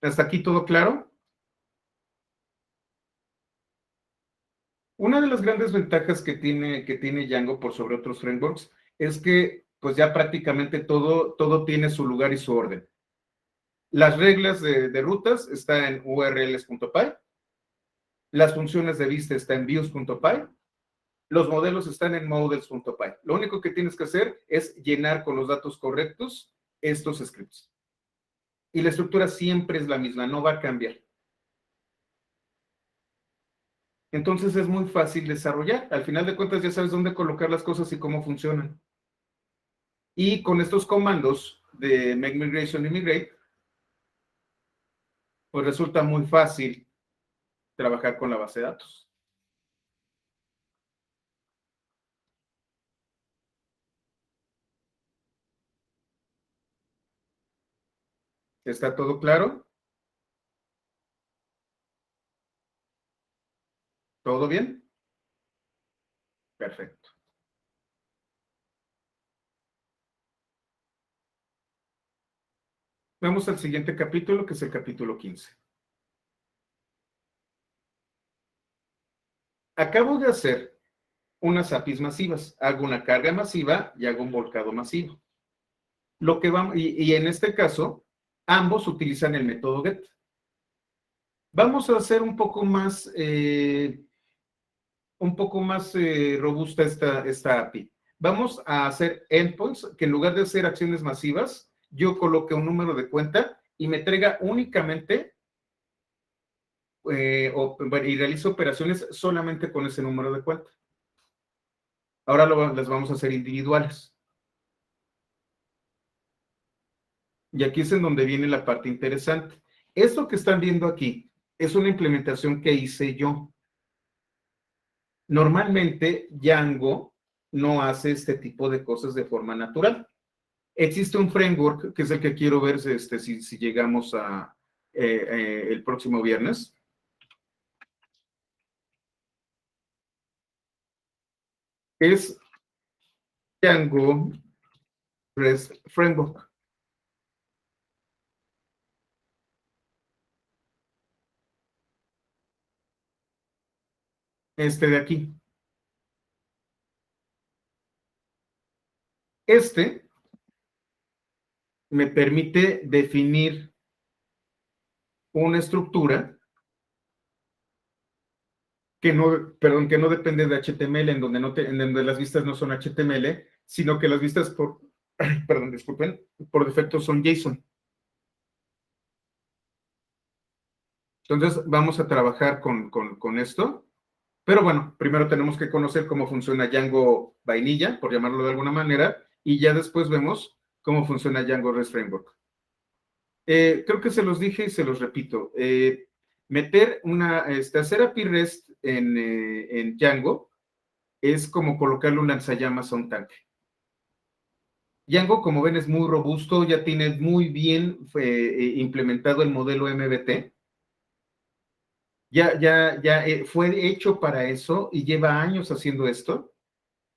¿Hasta aquí todo claro? Una de las grandes ventajas que tiene Django por sobre otros frameworks es que pues ya prácticamente todo tiene su lugar y su orden. Las reglas de rutas están en urls.py, las funciones de vista están en views.py, Los modelos están en models.py. Lo único que tienes que hacer es llenar con los datos correctos estos scripts. Y la estructura siempre es la misma, no va a cambiar. Entonces es muy fácil desarrollar. Al final de cuentas ya sabes dónde colocar las cosas y cómo funcionan. Y con estos comandos de make migration y migrate, pues resulta muy fácil trabajar con la base de datos. ¿Está todo claro? ¿Todo bien? Perfecto. Vamos al siguiente capítulo, que es el capítulo 15. Acabo de hacer unas APIs masivas. Hago una carga masiva y hago un volcado masivo. Lo que vamos, y en este caso, ambos utilizan el método get. Vamos a hacer un poco más robusta esta API. Vamos a hacer endpoints que en lugar de hacer acciones masivas, yo coloque un número de cuenta y me traiga únicamente y realizo operaciones solamente con ese número de cuenta. Ahora las vamos a hacer individuales. Y aquí es en donde viene la parte interesante. Esto que están viendo aquí es una implementación que hice yo. Normalmente Django no hace este tipo de cosas de forma natural. Existe un framework que es el que quiero ver si llegamos a el próximo viernes. Es Django REST Framework. Este de aquí. Este me permite definir una estructura que no depende de HTML, en donde las vistas no son HTML, sino que las vistas por defecto son JSON. Entonces, vamos a trabajar con esto. Pero bueno, primero tenemos que conocer cómo funciona Django vainilla, por llamarlo de alguna manera, y ya después vemos cómo funciona Django REST Framework. Creo que se los dije y se los repito. Hacer API REST en Django es como colocarle un lanzallamas a un tanque. Django, como ven, es muy robusto, ya tiene muy bien implementado el modelo MBT. Ya fue hecho para eso y lleva años haciendo esto.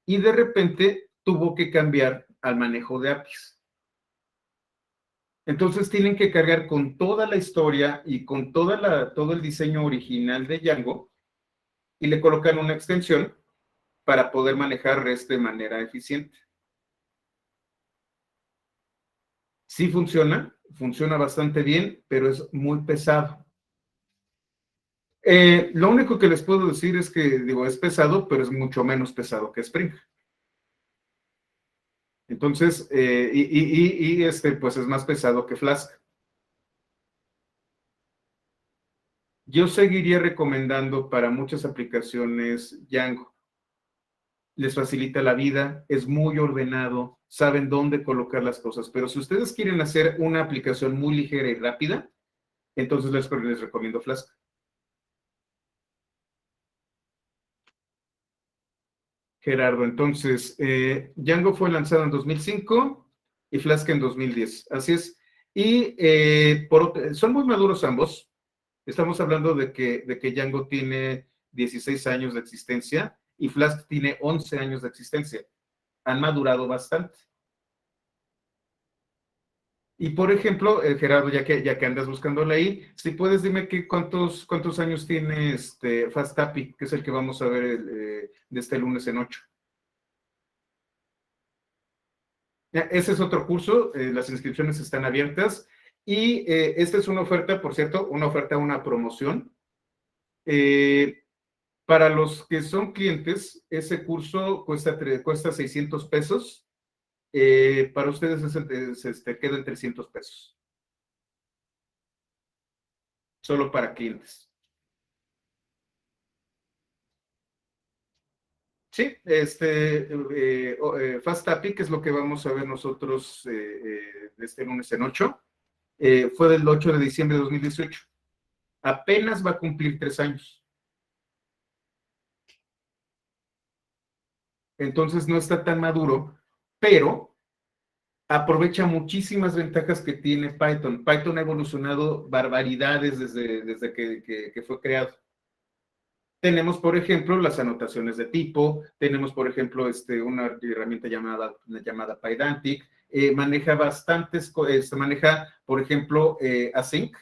Y de repente tuvo que cambiar al manejo de APIs. Entonces tienen que cargar con toda la historia y con todo el diseño original de Django y le colocan una extensión para poder manejar REST de manera eficiente. Sí funciona bastante bien, pero es muy pesado. Lo único que les puedo decir es que, es pesado, pero es mucho menos pesado que Spring. Entonces, pues es más pesado que Flask. Yo seguiría recomendando para muchas aplicaciones Django. Les facilita la vida, es muy ordenado, saben dónde colocar las cosas, pero si ustedes quieren hacer una aplicación muy ligera y rápida, entonces les recomiendo Flask. Gerardo, entonces, Django fue lanzado en 2005 y Flask en 2010, así es. Y son muy maduros ambos. Estamos hablando de que Django tiene 16 años de existencia y Flask tiene 11 años de existencia. Han madurado bastante. Y por ejemplo, Gerardo, ya que andas buscándole ahí, si puedes dime cuántos años tiene FastAPI, que es el que vamos a ver de este lunes en 8. Ese es otro curso, las inscripciones están abiertas y esta es una oferta, por cierto, una promoción, Para los que son clientes, ese curso cuesta 600 pesos. Para ustedes queda en 300 pesos. Solo para clientes. Sí, Fast API, que es lo que vamos a ver nosotros de este lunes en 8, fue del 8 de diciembre de 2018. Apenas va a cumplir 3 años. Entonces no está tan maduro, pero aprovecha muchísimas ventajas que tiene Python. Python ha evolucionado barbaridades desde que fue creado. Tenemos, por ejemplo, las anotaciones de tipo, tenemos, por ejemplo, una herramienta llamada Pydantic, maneja bastantes, maneja, por ejemplo, Async,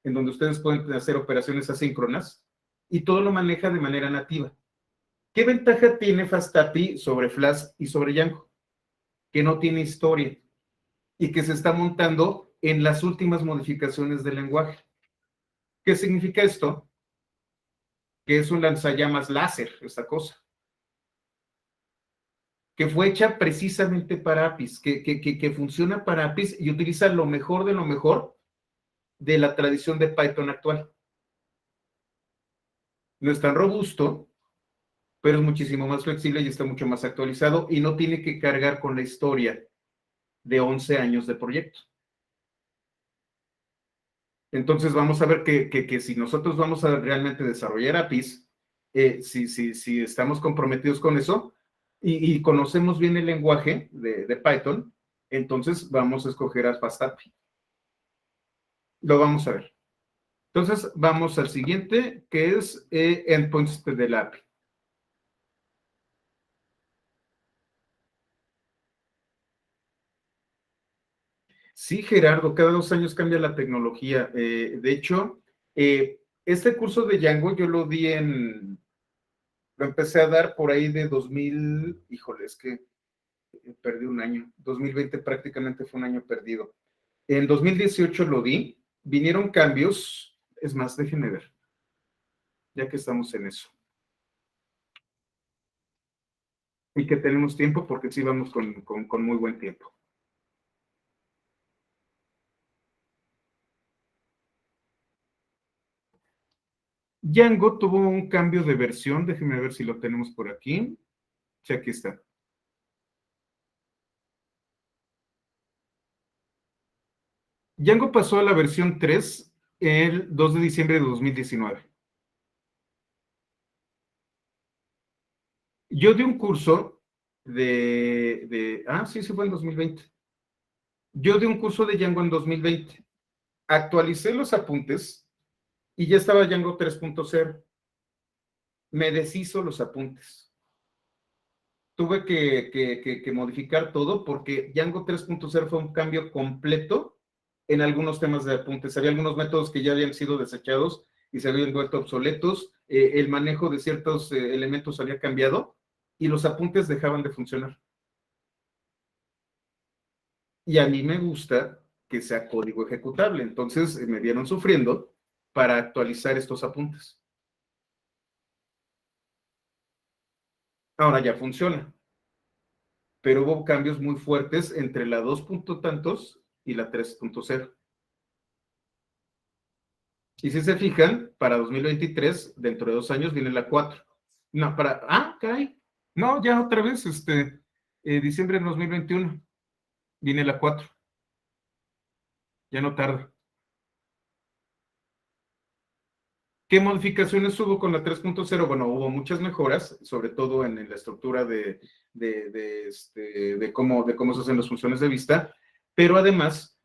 en donde ustedes pueden hacer operaciones asíncronas, y todo lo maneja de manera nativa. ¿Qué ventaja tiene FastAPI sobre Flask y sobre Django? Que no tiene historia y que se está montando en las últimas modificaciones del lenguaje. ¿Qué significa esto? Que es un lanzallamas láser, esta cosa, que fue hecha precisamente para APIs, que funciona para APIs y utiliza lo mejor de la tradición de Python actual. No es tan robusto, pero es muchísimo más flexible y está mucho más actualizado y no tiene que cargar con la historia de 11 años de proyecto. Entonces vamos a ver que si nosotros vamos a realmente desarrollar APIs, si estamos comprometidos con eso y conocemos bien el lenguaje de Python, entonces vamos a escoger a FastAPI. Lo vamos a ver. Entonces vamos al siguiente, que es endpoints del API. Sí, Gerardo, cada 2 años cambia la tecnología. De hecho, este curso de Django yo lo empecé a dar por ahí de 2000, híjole, es que perdí un año. 2020 prácticamente fue un año perdido. En 2018 lo di, vinieron cambios, es más, déjenme ver, ya que estamos en eso. Y que tenemos tiempo, porque sí vamos con muy buen tiempo. Django tuvo un cambio de versión, déjenme ver si lo tenemos por aquí. Sí, aquí está. Django pasó a la versión 3 el 2 de diciembre de 2019. Yo di un curso sí, fue en 2020. Yo di un curso de Django en 2020. Actualicé los apuntes y ya estaba Django 3.0. Me deshizo los apuntes. Tuve que modificar todo porque Django 3.0 fue un cambio completo en algunos temas de apuntes. Había algunos métodos que ya habían sido desechados y se habían vuelto obsoletos. El manejo de ciertos elementos había cambiado y los apuntes dejaban de funcionar. Y a mí me gusta que sea código ejecutable. Entonces me vieron sufriendo para actualizar estos apuntes. Ahora ya funciona, pero hubo cambios muy fuertes entre la 2 punto tantos y la 3.0. Y si se fijan, para 2023, dentro de 2 años, viene la 4. No, caray. No, ya otra vez, diciembre de 2021, viene la 4. Ya no tarda. ¿Qué modificaciones hubo con la 3.0? Bueno, hubo muchas mejoras, sobre todo en la estructura de cómo se hacen las funciones de vista, pero además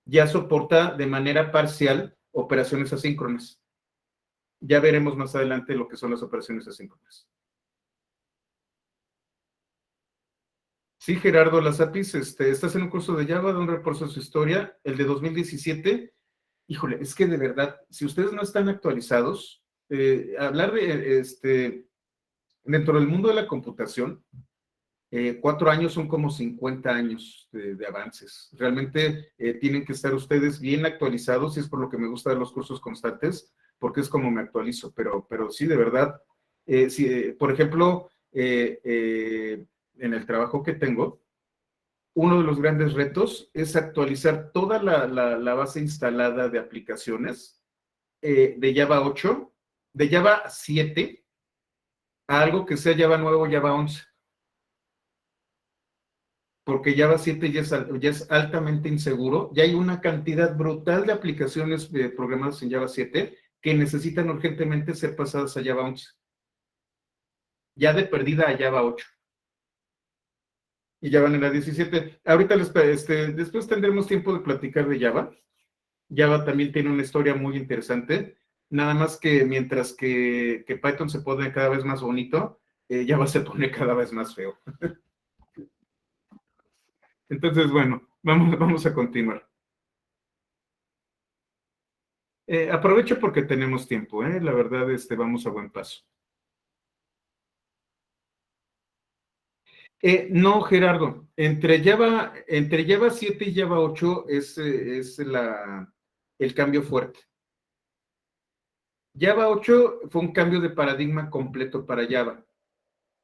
ya soporta de manera parcial operaciones asíncronas. Ya veremos más adelante lo que son las operaciones asíncronas. Sí, Gerardo, las APIs, estás en un curso de Java, de un reporte de su historia, el de 2017. Híjole, es que de verdad, si ustedes no están actualizados, hablar de, dentro del mundo de la computación, 4 años son como 50 años de avances. Realmente tienen que estar ustedes bien actualizados y es por lo que me gusta dar los cursos constantes, porque es como me actualizo, pero sí, de verdad, Por ejemplo, en el trabajo que tengo, uno de los grandes retos es actualizar toda la base instalada de aplicaciones de Java 8, de Java 7, a algo que sea Java nuevo, Java 11, porque Java 7 ya es altamente inseguro. Ya hay una cantidad brutal de aplicaciones programadas en Java 7 que necesitan urgentemente ser pasadas a Java 11, ya de perdida a Java 8. Y ya van en la 17. Ahorita después tendremos tiempo de platicar de Java. Java también tiene una historia muy interesante. Nada más que mientras que Python se pone cada vez más bonito, Java se pone cada vez más feo. Entonces, bueno, vamos a continuar. Aprovecho porque tenemos tiempo, ¿eh? La verdad, vamos a buen paso. No, Gerardo, entre Java 7 y Java 8 es el cambio fuerte. Java 8 fue un cambio de paradigma completo para Java.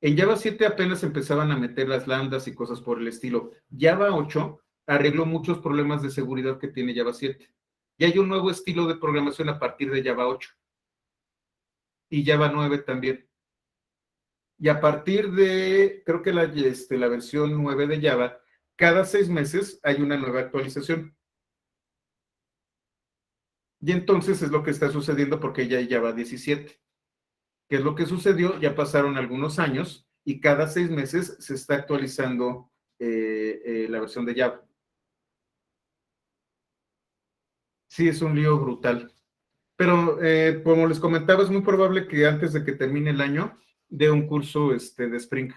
En Java 7 apenas empezaban a meter las lambdas y cosas por el estilo. Java 8 arregló muchos problemas de seguridad que tiene Java 7. Y hay un nuevo estilo de programación a partir de Java 8 y Java 9 también. Y a partir de, creo que la versión 9 de Java, cada 6 meses hay una nueva actualización. Y entonces es lo que está sucediendo porque ya hay Java 17. ¿Qué es lo que sucedió? Ya pasaron algunos años y cada 6 meses se está actualizando la versión de Java. Sí, es un lío brutal. Pero como les comentaba, es muy probable que antes de que termine el año dé un curso de Spring.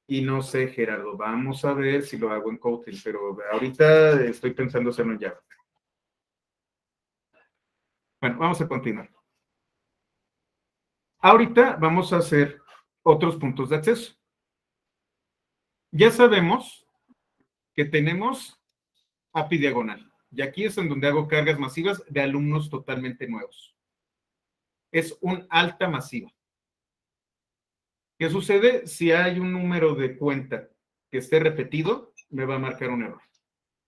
Y no sé, Gerardo, vamos a ver si lo hago en Kotlin, pero ahorita estoy pensando hacerlo en Java. Bueno, vamos a continuar. Ahorita vamos a hacer otros puntos de acceso. Ya sabemos que tenemos API diagonal. Y aquí es en donde hago cargas masivas de alumnos totalmente nuevos. Es un alta masiva. ¿Qué sucede? Si hay un número de cuenta que esté repetido, me va a marcar un error.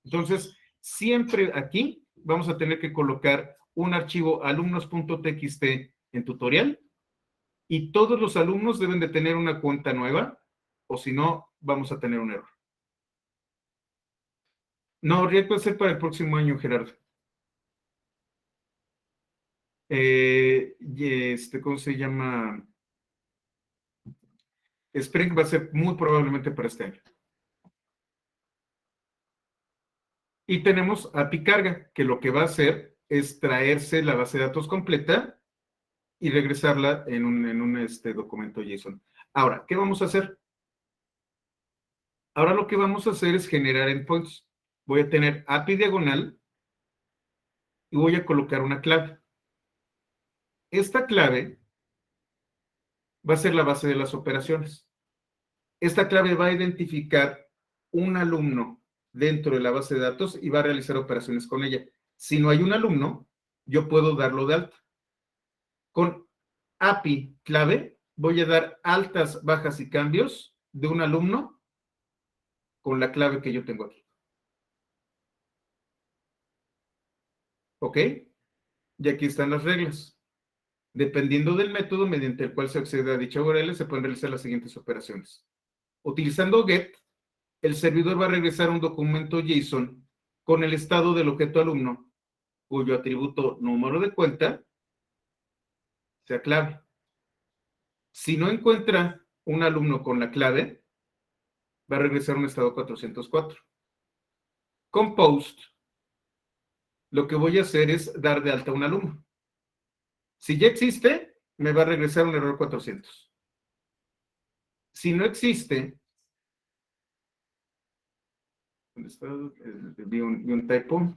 Entonces, siempre aquí vamos a tener que colocar un archivo alumnos.txt en tutorial y todos los alumnos deben de tener una cuenta nueva o si no, vamos a tener un error. No, React va a ser para el próximo año, Gerardo. ¿Cómo se llama? Spring va a ser muy probablemente para este año. Y tenemos API carga, que lo que va a hacer es traerse la base de datos completa y regresarla en un documento JSON. Ahora, ¿qué vamos a hacer? Ahora lo que vamos a hacer es generar endpoints. Voy a tener API diagonal y voy a colocar una clave. Esta clave va a ser la base de las operaciones. Esta clave va a identificar un alumno dentro de la base de datos y va a realizar operaciones con ella. Si no hay un alumno, yo puedo darlo de alta. Con API clave voy a dar altas, bajas y cambios de un alumno con la clave que yo tengo aquí. ¿Ok? Y aquí están las reglas. Dependiendo del método mediante el cual se accede a dicha URL, se pueden realizar las siguientes operaciones. Utilizando GET, el servidor va a regresar un documento JSON con el estado del objeto alumno, cuyo atributo número de cuenta sea clave. Si no encuentra un alumno con la clave, va a regresar un estado 404. Con POST, lo que voy a hacer es dar de alta a un alumno. Si ya existe, me va a regresar un error 400. Si no existe, ¿dónde está? Vi un typo.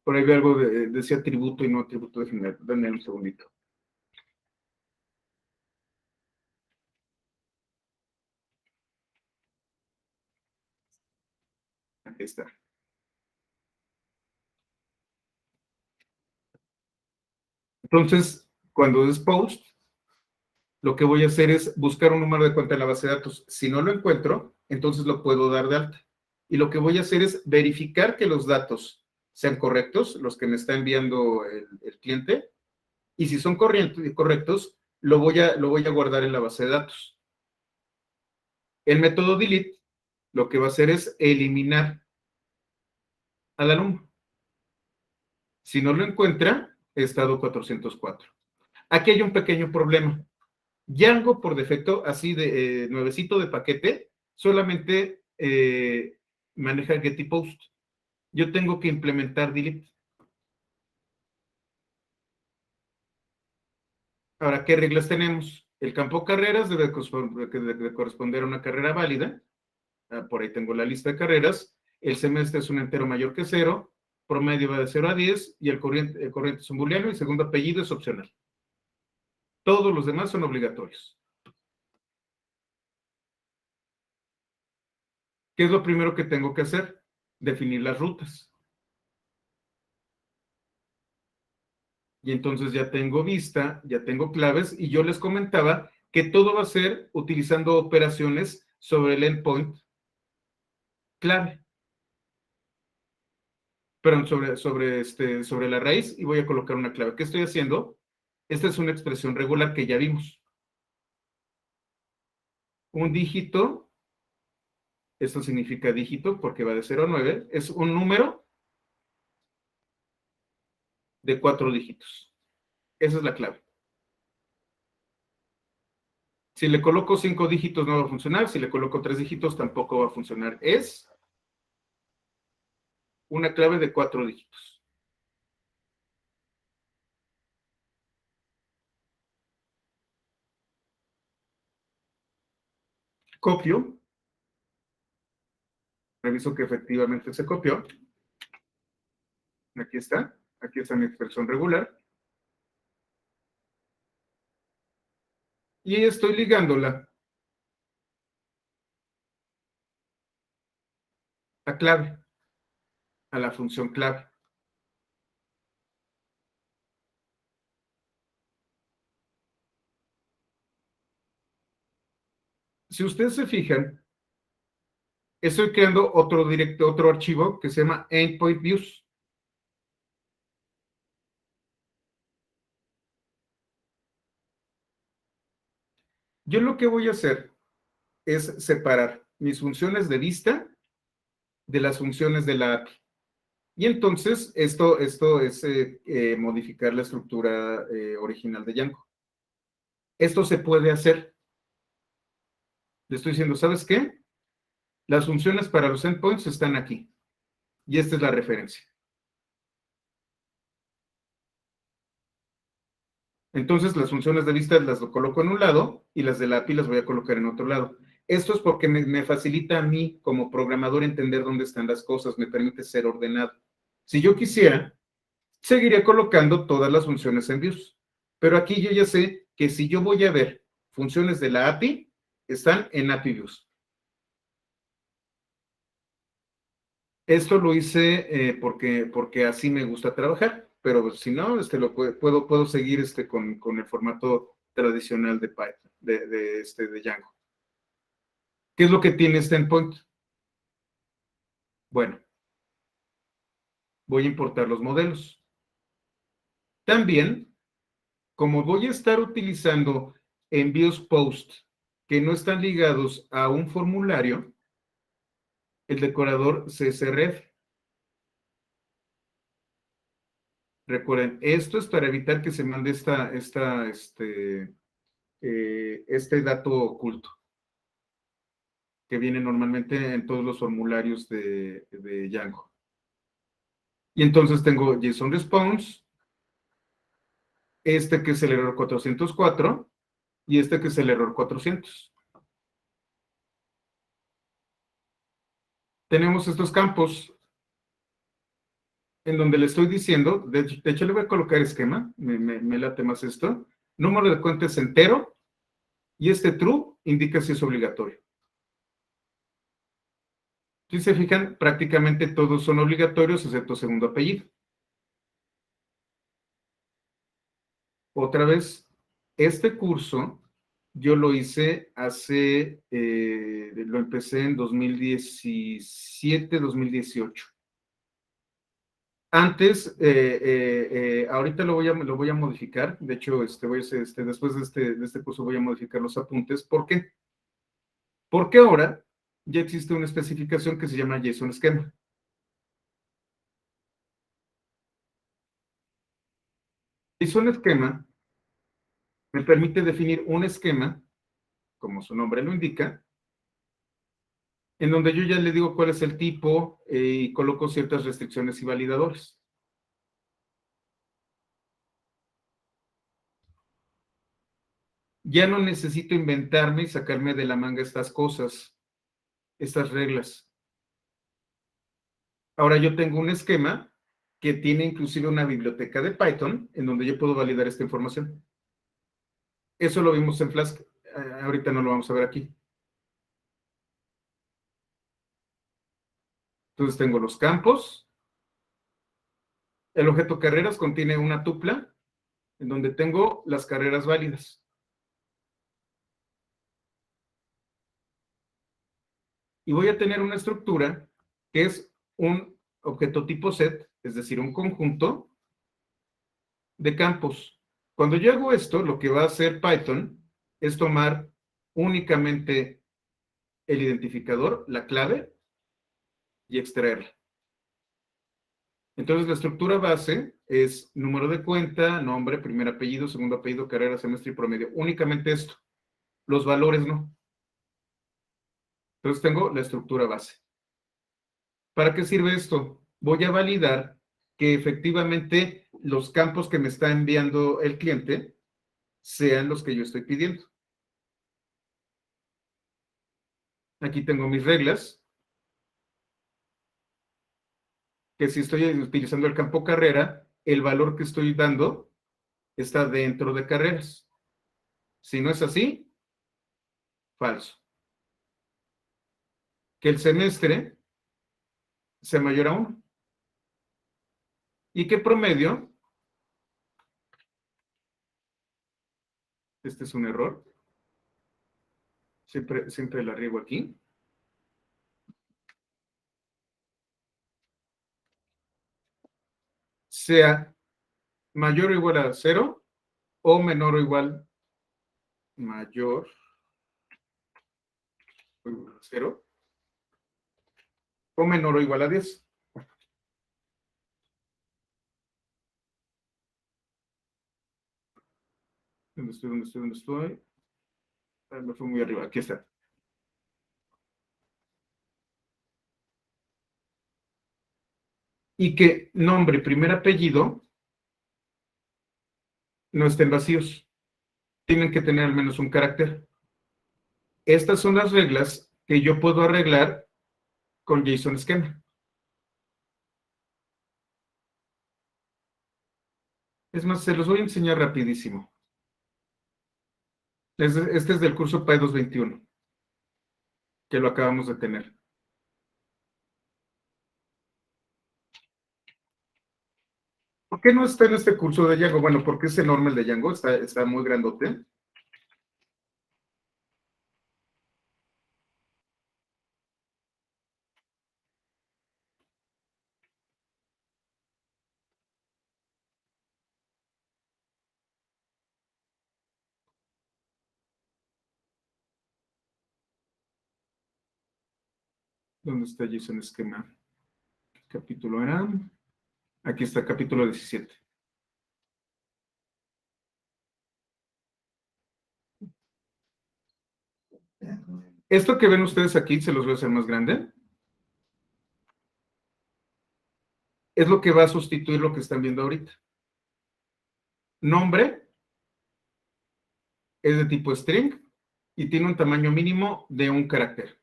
Por ahí veo algo decía atributo y no atributo de general. Dame un segundito. está. Entonces, cuando es post, lo que voy a hacer es buscar un número de cuenta en la base de datos. Si no lo encuentro, entonces lo puedo dar de alta. Y lo que voy a hacer es verificar que los datos sean correctos, los que me está enviando el cliente, y si son correctos, lo voy a guardar en la base de datos. El método delete lo que va a hacer es eliminar al alumno. Si no lo encuentra, estado 404. Aquí hay un pequeño problema. Django, por defecto, así de nuevecito de paquete, solamente maneja get y post. Yo tengo que implementar delete. Ahora, ¿qué reglas tenemos? El campo carreras debe corresponder a una carrera válida. Por ahí tengo la lista de carreras. El semestre es un entero mayor que 0. Promedio va de 0 a 10. Y el corriente es un booleano. Y segundo apellido es opcional. Todos los demás son obligatorios. ¿Qué es lo primero que tengo que hacer? Definir las rutas. Y entonces ya tengo vista, ya tengo claves, y yo les comentaba que todo va a ser utilizando operaciones sobre el endpoint clave. Perdón, sobre la raíz, y voy a colocar una clave. ¿Qué estoy haciendo? Esta es una expresión regular que ya vimos. Un dígito, esto significa dígito porque va de 0 a 9, es un número de 4 dígitos. Esa es la clave. Si le coloco 5 dígitos no va a funcionar, si le coloco 3 dígitos tampoco va a funcionar. Es una clave de 4 dígitos. Copio, reviso que efectivamente se copió. Aquí está mi expresión regular. Y estoy ligándola a clave, a la función clave. Si ustedes se fijan, estoy creando otro archivo que se llama endpoint views. Yo lo que voy a hacer es separar mis funciones de vista de las funciones de la API. Y entonces esto es modificar la estructura original de Django. Esto se puede hacer. Le estoy diciendo, ¿sabes qué? Las funciones para los endpoints están aquí. Y esta es la referencia. Entonces, las funciones de vista las coloco en un lado y las de la API las voy a colocar en otro lado. Esto es porque me facilita a mí, como programador, entender dónde están las cosas, me permite ser ordenado. Si yo quisiera, seguiría colocando todas las funciones en views. Pero aquí yo ya sé que si yo voy a ver funciones de la API, están en API views. Esto lo hice porque así me gusta trabajar, pero si no, puedo seguir con el formato tradicional de Python, de Django. ¿Qué es lo que tiene este endpoint? Bueno, voy a importar los modelos. También, como voy a estar utilizando envíos post que no están ligados a un formulario, el decorador CSRF. Recuerden, esto es para evitar que se mande este dato oculto, que viene normalmente en todos los formularios de Django. Y entonces tengo JSON Response, que es el error 404, y que es el error 400. Tenemos estos campos en donde le estoy diciendo, de hecho le voy a colocar esquema, me late más esto, número de cuenta es entero, y true indica si es obligatorio. Si se fijan, prácticamente todos son obligatorios, excepto segundo apellido. Otra vez, este curso yo lo hice lo empecé en 2017, 2018. Antes, ahorita lo voy a modificar. De hecho, después de este curso voy a modificar los apuntes. ¿Por qué? Porque ahora ya existe una especificación que se llama JSON Schema. JSON Schema me permite definir un esquema, como su nombre lo indica, en donde yo ya le digo cuál es el tipo y coloco ciertas restricciones y validadores. Ya no necesito inventarme y sacarme de la manga estas cosas, estas reglas. Ahora yo tengo un esquema que tiene inclusive una biblioteca de Python en donde yo puedo validar esta información. Eso lo vimos en Flask, ahorita no lo vamos a ver aquí. Entonces tengo los campos. El objeto carreras contiene una tupla en donde tengo las carreras válidas. Y voy a tener una estructura que es un objeto tipo set, es decir, un conjunto de campos. Cuando yo hago esto, lo que va a hacer Python es tomar únicamente el identificador, la clave, y extraerla. Entonces, la estructura base es número de cuenta, nombre, primer apellido, segundo apellido, carrera, semestre y promedio. Únicamente esto. Los valores no. Entonces, tengo la estructura base. ¿Para qué sirve esto? Voy a validar que efectivamente los campos que me está enviando el cliente sean los que yo estoy pidiendo. Aquí tengo mis reglas, que si estoy utilizando el campo carrera, el valor que estoy dando está dentro de carreras. Si no es así, falso. Que el semestre sea mayor a 1. Y que promedio, este es un error, siempre la riego aquí, sea mayor o igual a 0 o menor o igual mayor o igual a 0 o menor o igual a 10. ¿Dónde estoy? Me fui muy arriba, aquí está. Y que nombre, primer apellido no estén vacíos. Tienen que tener al menos un carácter. Estas son las reglas que yo puedo arreglar con JSON Schema. Es más, se los voy a enseñar rapidísimo. Este es del curso PY 221, que lo acabamos de tener. ¿Por qué no está en este curso de Django? Bueno, porque es enorme el de Django, está muy grandote. ¿Dónde está JSON Schema? ¿Qué capítulo era? Aquí está, capítulo 17. Esto que ven ustedes aquí, se los voy a hacer más grande, es lo que va a sustituir lo que están viendo ahorita. Nombre es de tipo string y tiene un tamaño mínimo de un carácter.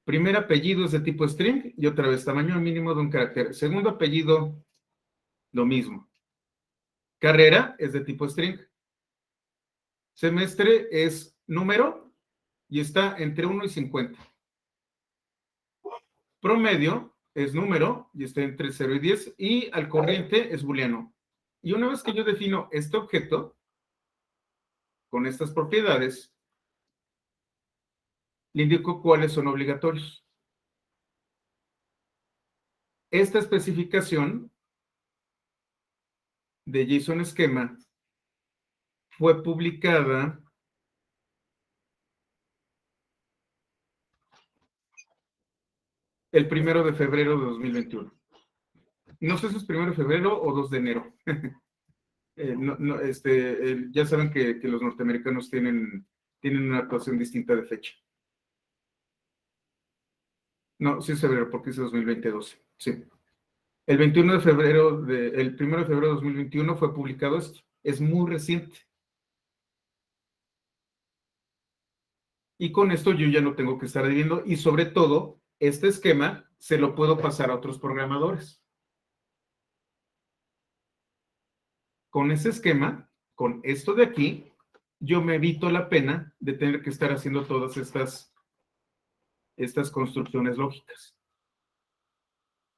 Primer apellido es de tipo string y otra vez tamaño mínimo de un carácter. Segundo apellido, lo mismo. Carrera es de tipo string. Semestre es número y está entre 1 y 50. Promedio es número y está entre 0 y 10 y al corriente es booleano. Y una vez que yo defino este objeto con estas propiedades, le indico cuáles son obligatorios. Esta especificación de JSON esquema fue publicada el 1 de febrero de 2021. No sé si es 1 de febrero o 2 de enero. Ya saben que los norteamericanos tienen una actuación distinta de fecha. No, sí es febrero, porque es 2022. Sí. El 1 de febrero de 2021 fue publicado esto. Es muy reciente. Y con esto yo ya no tengo que estar viendo, y sobre todo, este esquema se lo puedo pasar a otros programadores. Con ese esquema, con esto de aquí, yo me evito la pena de tener que estar haciendo todas estas construcciones lógicas.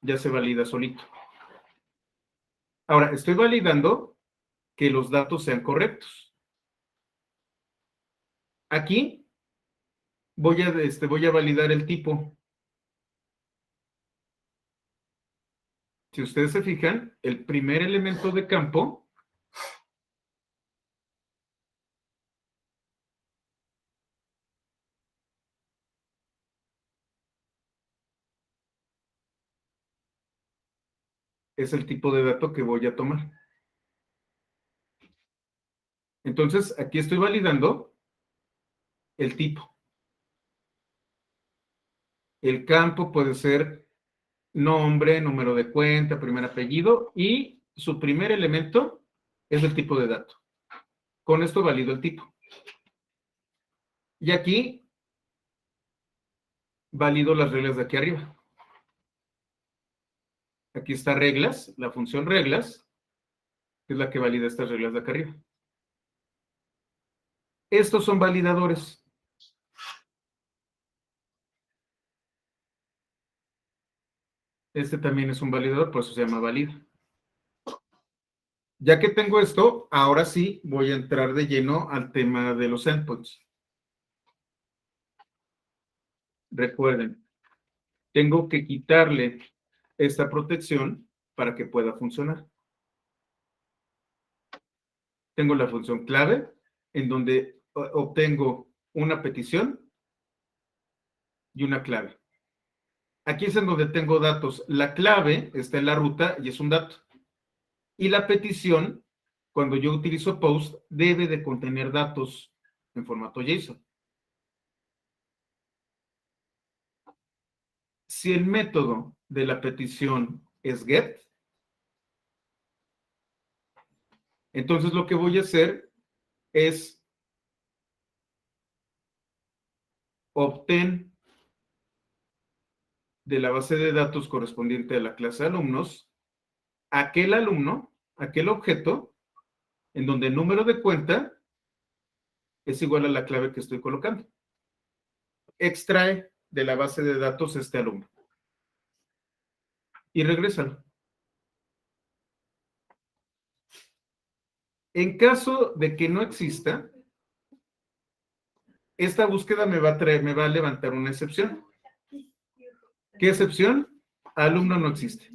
Ya se valida solito. Ahora, estoy validando que los datos sean correctos. Aquí voy a validar el tipo. Si ustedes se fijan, el primer elemento de campo es el tipo de dato que voy a tomar. Entonces, aquí estoy validando el tipo. El campo puede ser nombre, número de cuenta, primer apellido, y su primer elemento es el tipo de dato. Con esto valido el tipo. Y aquí valido las reglas de aquí arriba. Aquí está reglas, la función reglas, que es la que valida estas reglas de acá arriba. Estos son validadores. Este también es un validador, por eso se llama válido. Ya que tengo esto, ahora sí voy a entrar de lleno al tema de los endpoints. Recuerden, tengo que quitarle esta protección para que pueda funcionar. Tengo la función clave, en donde obtengo una petición y una clave. Aquí es en donde tengo datos. La clave está en la ruta y es un dato. Y la petición, cuando yo utilizo post, debe de contener datos en formato JSON. Si el método de la petición es get, entonces lo que voy a hacer es obtener de la base de datos correspondiente a la clase de alumnos, aquel alumno, aquel objeto, en donde el número de cuenta es igual a la clave que estoy colocando. Extrae de la base de datos este alumno y regrésalo. En caso de que no exista, esta búsqueda me va a levantar una excepción. ¿Qué excepción? Alumno no existe.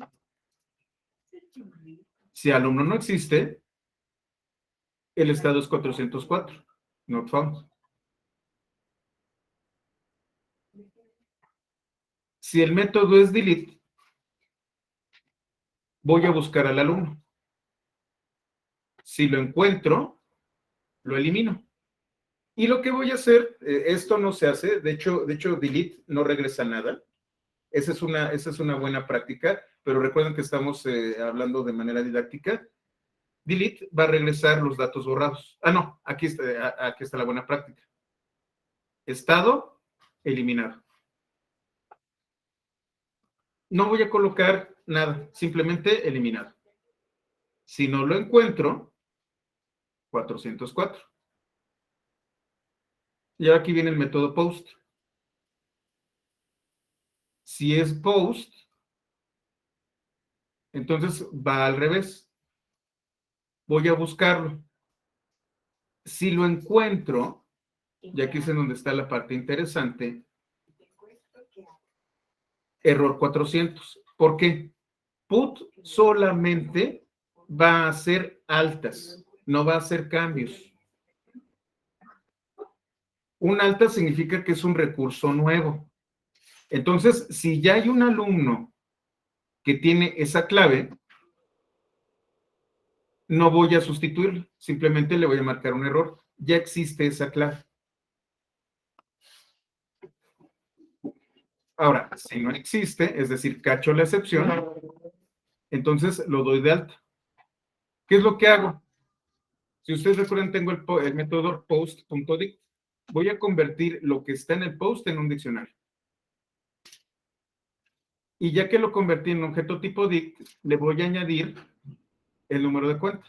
Si alumno no existe, el estado es 404, not found. Si el método es delete, voy a buscar al alumno. Si lo encuentro, lo elimino. Y lo que voy a hacer, esto no se hace, de hecho, delete no regresa nada. Esa es una buena práctica, pero recuerden que estamos hablando de manera didáctica. Delete va a regresar los datos borrados. Ah, no, aquí está la buena práctica. Estado, eliminado. No voy a colocar nada, simplemente eliminado. Si no lo encuentro, 404. Y ahora aquí viene el método post. Si es post, entonces va al revés. Voy a buscarlo. Si lo encuentro, y aquí es en donde está la parte interesante, error 400. ¿Por qué? Put solamente va a hacer altas, no va a hacer cambios. Un alta significa que es un recurso nuevo. Entonces, si ya hay un alumno que tiene esa clave, no voy a sustituirlo, simplemente le voy a marcar un error. Ya existe esa clave. Ahora, si no existe, es decir, cacho la excepción, entonces lo doy de alta. ¿Qué es lo que hago? Si ustedes recuerdan, tengo el método post.dict. Voy a convertir lo que está en el post en un diccionario. Y ya que lo convertí en objeto tipo dict, le voy a añadir el número de cuenta.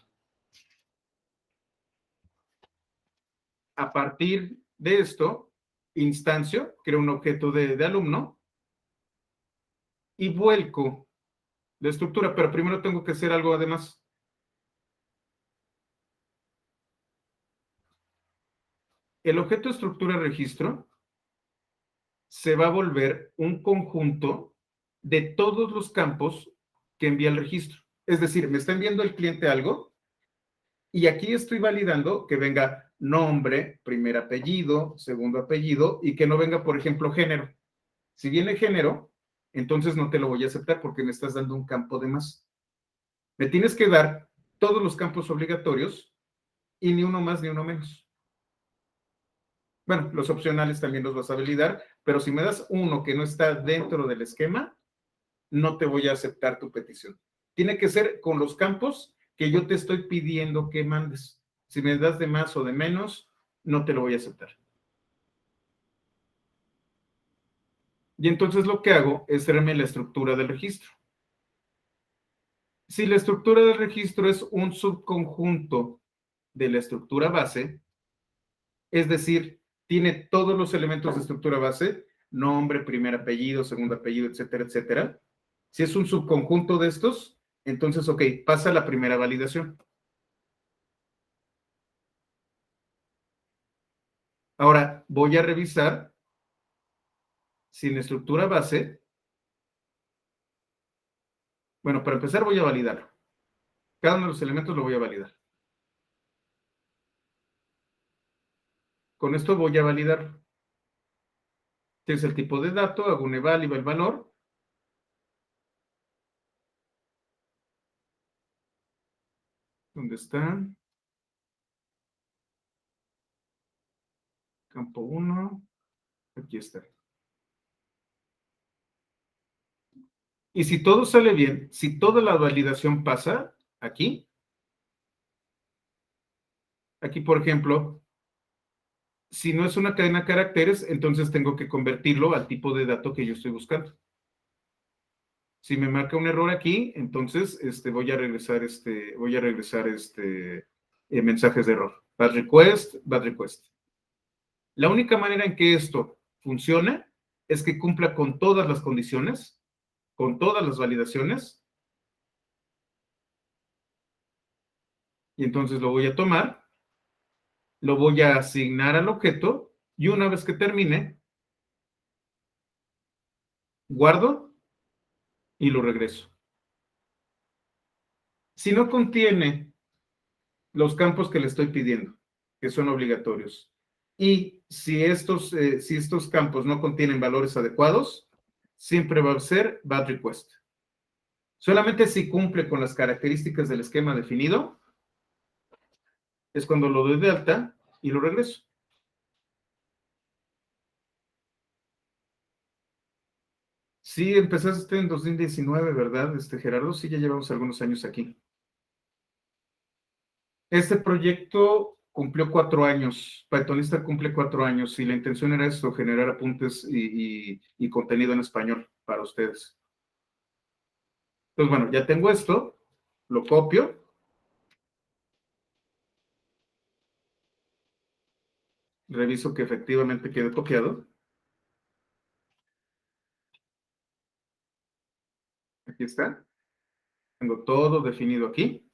A partir de esto, instancio, creo un objeto de alumno y vuelco la estructura, pero primero tengo que hacer algo además. El objeto estructura registro se va a volver un conjunto de todos los campos que envía el registro. Es decir, me está enviando el cliente algo y aquí estoy validando que venga nombre, primer apellido, segundo apellido y que no venga, por ejemplo, género. Si viene género, entonces no te lo voy a aceptar porque me estás dando un campo de más. Me tienes que dar todos los campos obligatorios y ni uno más ni uno menos. Bueno, los opcionales también los vas a validar, pero si me das uno que no está dentro del esquema, no te voy a aceptar tu petición. Tiene que ser con los campos que yo te estoy pidiendo que mandes. Si me das de más o de menos, no te lo voy a aceptar. Y entonces lo que hago es hacerme la estructura del registro. Si la estructura del registro es un subconjunto de la estructura base, es decir, tiene todos los elementos de estructura base, nombre, primer apellido, segundo apellido, etcétera, etcétera. Si es un subconjunto de estos, entonces, ok, pasa la primera validación. Ahora voy a revisar si en estructura base, bueno, para empezar voy a validarlo. Cada uno de los elementos lo voy a validar. Con esto voy a validar. Este es el tipo de dato, hago un eval y va el valor. ¿Dónde está? Campo 1. Aquí está. Y si todo sale bien, si toda la validación pasa aquí, aquí por ejemplo, si no es una cadena de caracteres, entonces tengo que convertirlo al tipo de dato que yo estoy buscando. Si me marca un error aquí, entonces voy a regresar mensajes de error. Bad request, bad request. La única manera en que esto funciona es que cumpla con todas las condiciones, con todas las validaciones, y entonces lo voy a tomar, lo voy a asignar al objeto, y una vez que termine, guardo y lo regreso. Si no contiene los campos que le estoy pidiendo, que son obligatorios, y si estos campos no contienen valores adecuados, siempre va a ser bad request. Solamente si cumple con las características del esquema definido, es cuando lo doy de alta y lo regreso. Sí, empezaste en 2019, ¿verdad, Gerardo? Sí, ya llevamos algunos años aquí. Este proyecto cumplió 4 años. Pythonista cumple 4 años y la intención era esto, generar apuntes y contenido en español para ustedes. Entonces, bueno, ya tengo esto, lo copio, reviso que efectivamente quede copiado. Aquí está. Tengo todo definido aquí.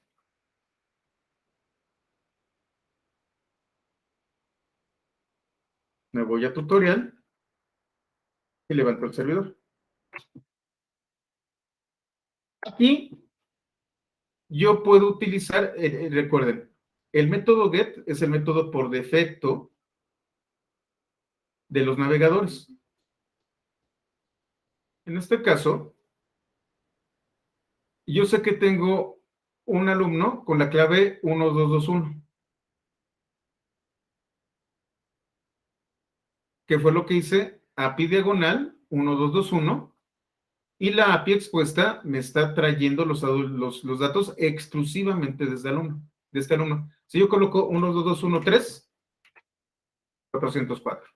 Me voy a tutorial y levanto el servidor. Aquí yo puedo utilizar, recuerden, el método get es el método por defecto de los navegadores. En este caso, yo sé que tengo un alumno con la clave 1221, que fue lo que hice, API diagonal 1221, y la API expuesta me está trayendo los datos exclusivamente de este alumno. Si yo coloco 12213, 404.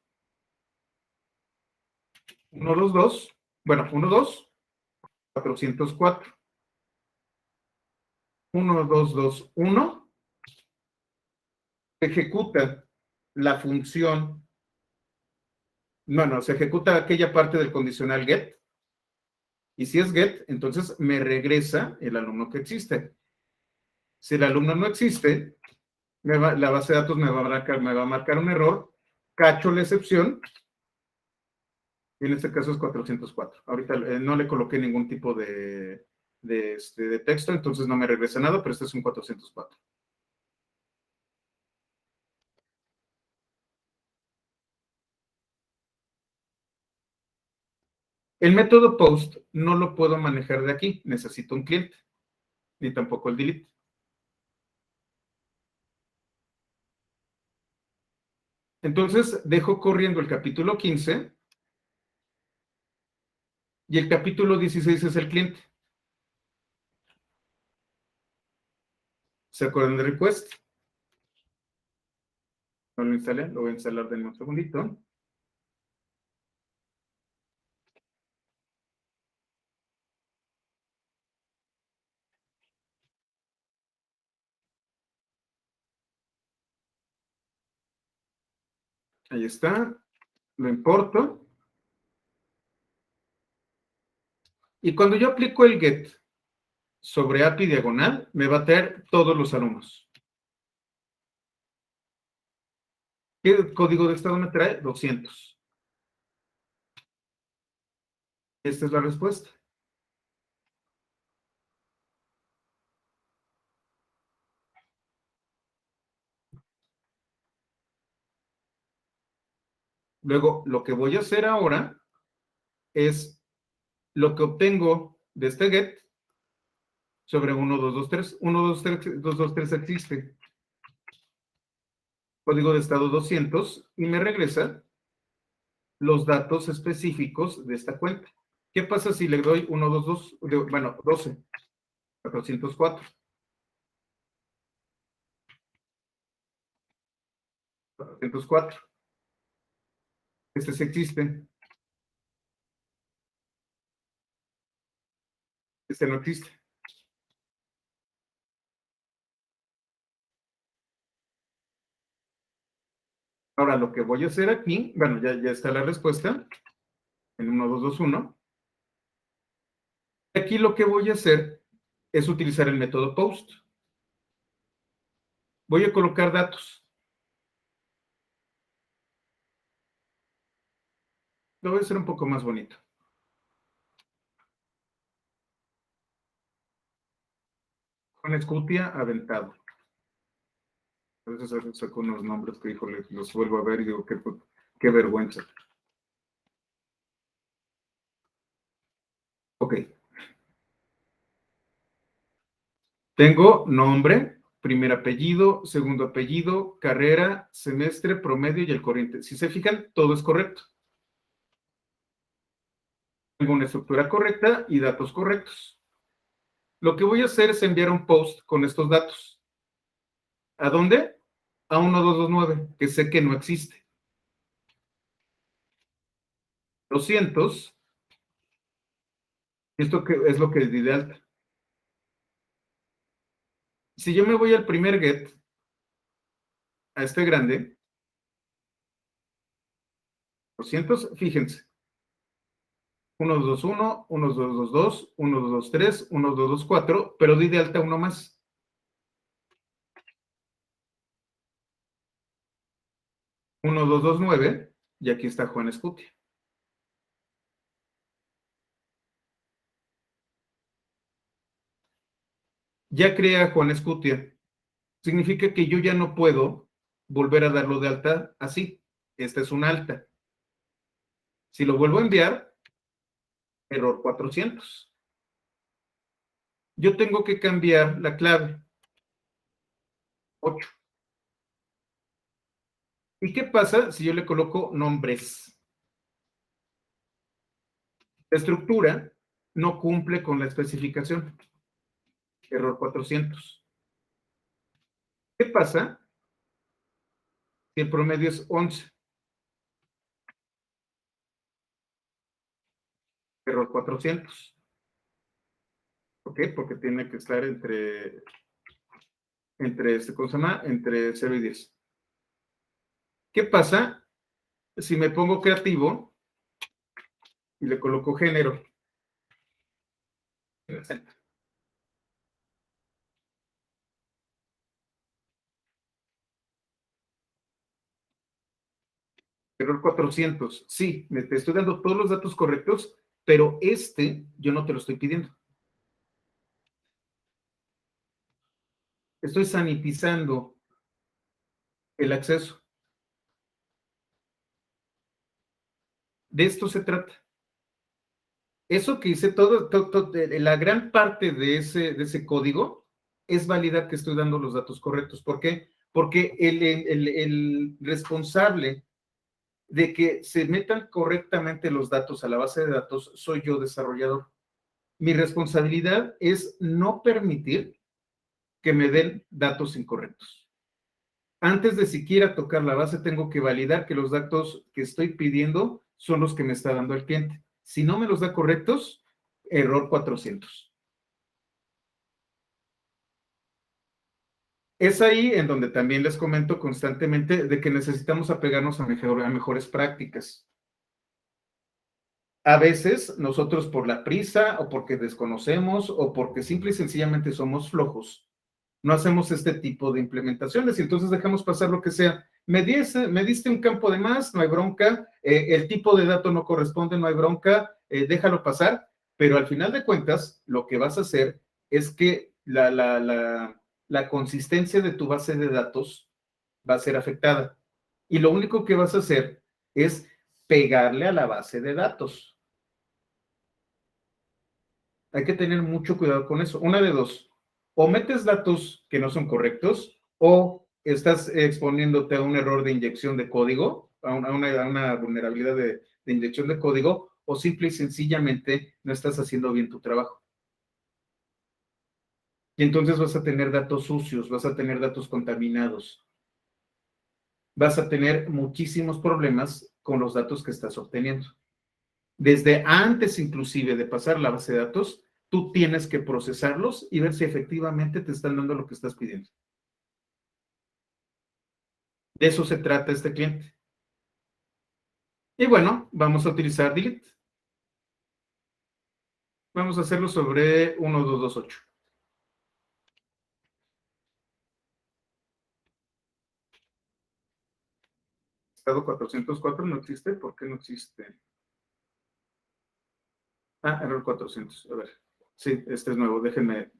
122, bueno, 12, 404. 1221 ejecuta la función, bueno, se ejecuta aquella parte del condicional get, y si es get, entonces me regresa el alumno que existe. Si el alumno no existe, la base de datos me va a marcar un error, cacho la excepción, y en este caso es 404. Ahorita no le coloqué ningún tipo de texto, entonces no me regresa nada, pero este es un 404. El método post no lo puedo manejar de aquí, necesito un cliente, ni tampoco el delete. Entonces dejo corriendo el capítulo 15 y el capítulo 16 es el cliente. ¿Se acuerdan de request? No lo instalé, lo voy a instalar de un segundito. Ahí está, lo importo. Y cuando yo aplico el get sobre API diagonal, me va a traer todos los alumnos. ¿Qué código de estado me trae? 200. Esta es la respuesta. Luego, lo que voy a hacer ahora es lo que obtengo de este get sobre 1223. 1223 existe. Código de estado 200 y me regresa los datos específicos de esta cuenta. ¿Qué pasa si le doy 122, bueno, 12, 404? 404. Este sí existe. Este no existe. Ahora lo que voy a hacer aquí, bueno, ya está la respuesta en 1221. Aquí lo que voy a hacer es utilizar el método post. Voy a colocar datos. Lo voy a hacer un poco más bonito. Juan Escutia aventado. A veces saco unos nombres que, híjole, los vuelvo a ver y digo, qué vergüenza. Ok. Tengo nombre, primer apellido, segundo apellido, carrera, semestre, promedio y el corriente. Si se fijan, todo es correcto. Tengo una estructura correcta y datos correctos. Lo que voy a hacer es enviar un post con estos datos. ¿A dónde? A 1229, que sé que no existe. 200, esto que es lo que di de alta. Si yo me voy al primer get, a este grande, 200, fíjense, 1221, 1222, 1223, 1224, pero di de alta uno más. 1229, y aquí está Juan Escutia. Ya crea Juan Escutia. Significa que yo ya no puedo volver a darlo de alta así. Esta es un alta. Si lo vuelvo a enviar, error 400. Yo tengo que cambiar la clave. 8. ¿Y qué pasa si yo le coloco nombres? La estructura no cumple con la especificación. Error 400. ¿Qué pasa si el promedio es 11? Error 400. ¿Por qué? Porque tiene que estar ¿cómo se llama? Entre 0 y 10. ¿Qué pasa si me pongo creativo y le coloco género? Error 400. Sí, te estoy dando todos los datos correctos, pero yo no te lo estoy pidiendo. Estoy sanitizando el acceso. De esto se trata. Eso que hice, la gran parte de ese código es validar que estoy dando los datos correctos. ¿Por qué? Porque el responsable de que se metan correctamente los datos a la base de datos soy yo, desarrollador. Mi responsabilidad es no permitir que me den datos incorrectos. Antes de siquiera tocar la base, tengo que validar que los datos que estoy pidiendo son los que me está dando el cliente. Si no me los da correctos, error 400. Es ahí en donde también les comento constantemente de que necesitamos apegarnos a mejores prácticas. A veces nosotros por la prisa o porque desconocemos o porque simple y sencillamente somos flojos, no hacemos este tipo de implementaciones y entonces dejamos pasar lo que sea. Me diste un campo de más, no hay bronca, el tipo de dato no corresponde, no hay bronca, déjalo pasar, pero al final de cuentas lo que vas a hacer es que la consistencia de tu base de datos va a ser afectada y lo único que vas a hacer es pegarle a la base de datos. Hay que tener mucho cuidado con eso. Una de dos, o metes datos que no son correctos o estás exponiéndote a un error de inyección de código, a una vulnerabilidad de inyección de código, o simple y sencillamente no estás haciendo bien tu trabajo. Y entonces vas a tener datos sucios, vas a tener datos contaminados, vas a tener muchísimos problemas con los datos que estás obteniendo. Desde antes inclusive de pasar la base de datos, tú tienes que procesarlos y ver si efectivamente te están dando lo que estás pidiendo. De eso se trata este cliente. Y bueno, vamos a utilizar delete. Vamos a hacerlo sobre 1228. Estado 404 no existe. ¿Por qué no existe? Ah, error 400. A ver. Sí, este es nuevo. Déjenme,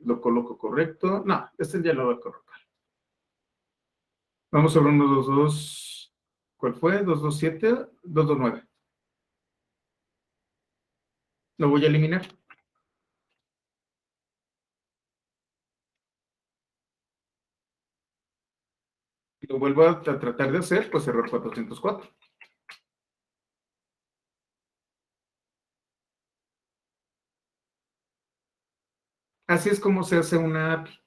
lo coloco correcto. No, este ya lo voy a colocar. Vamos sobre 122. ¿Cuál fue? 227, 229. Lo voy a eliminar. Si lo vuelvo a tratar de hacer, pues error 404. Así es como se hace una API.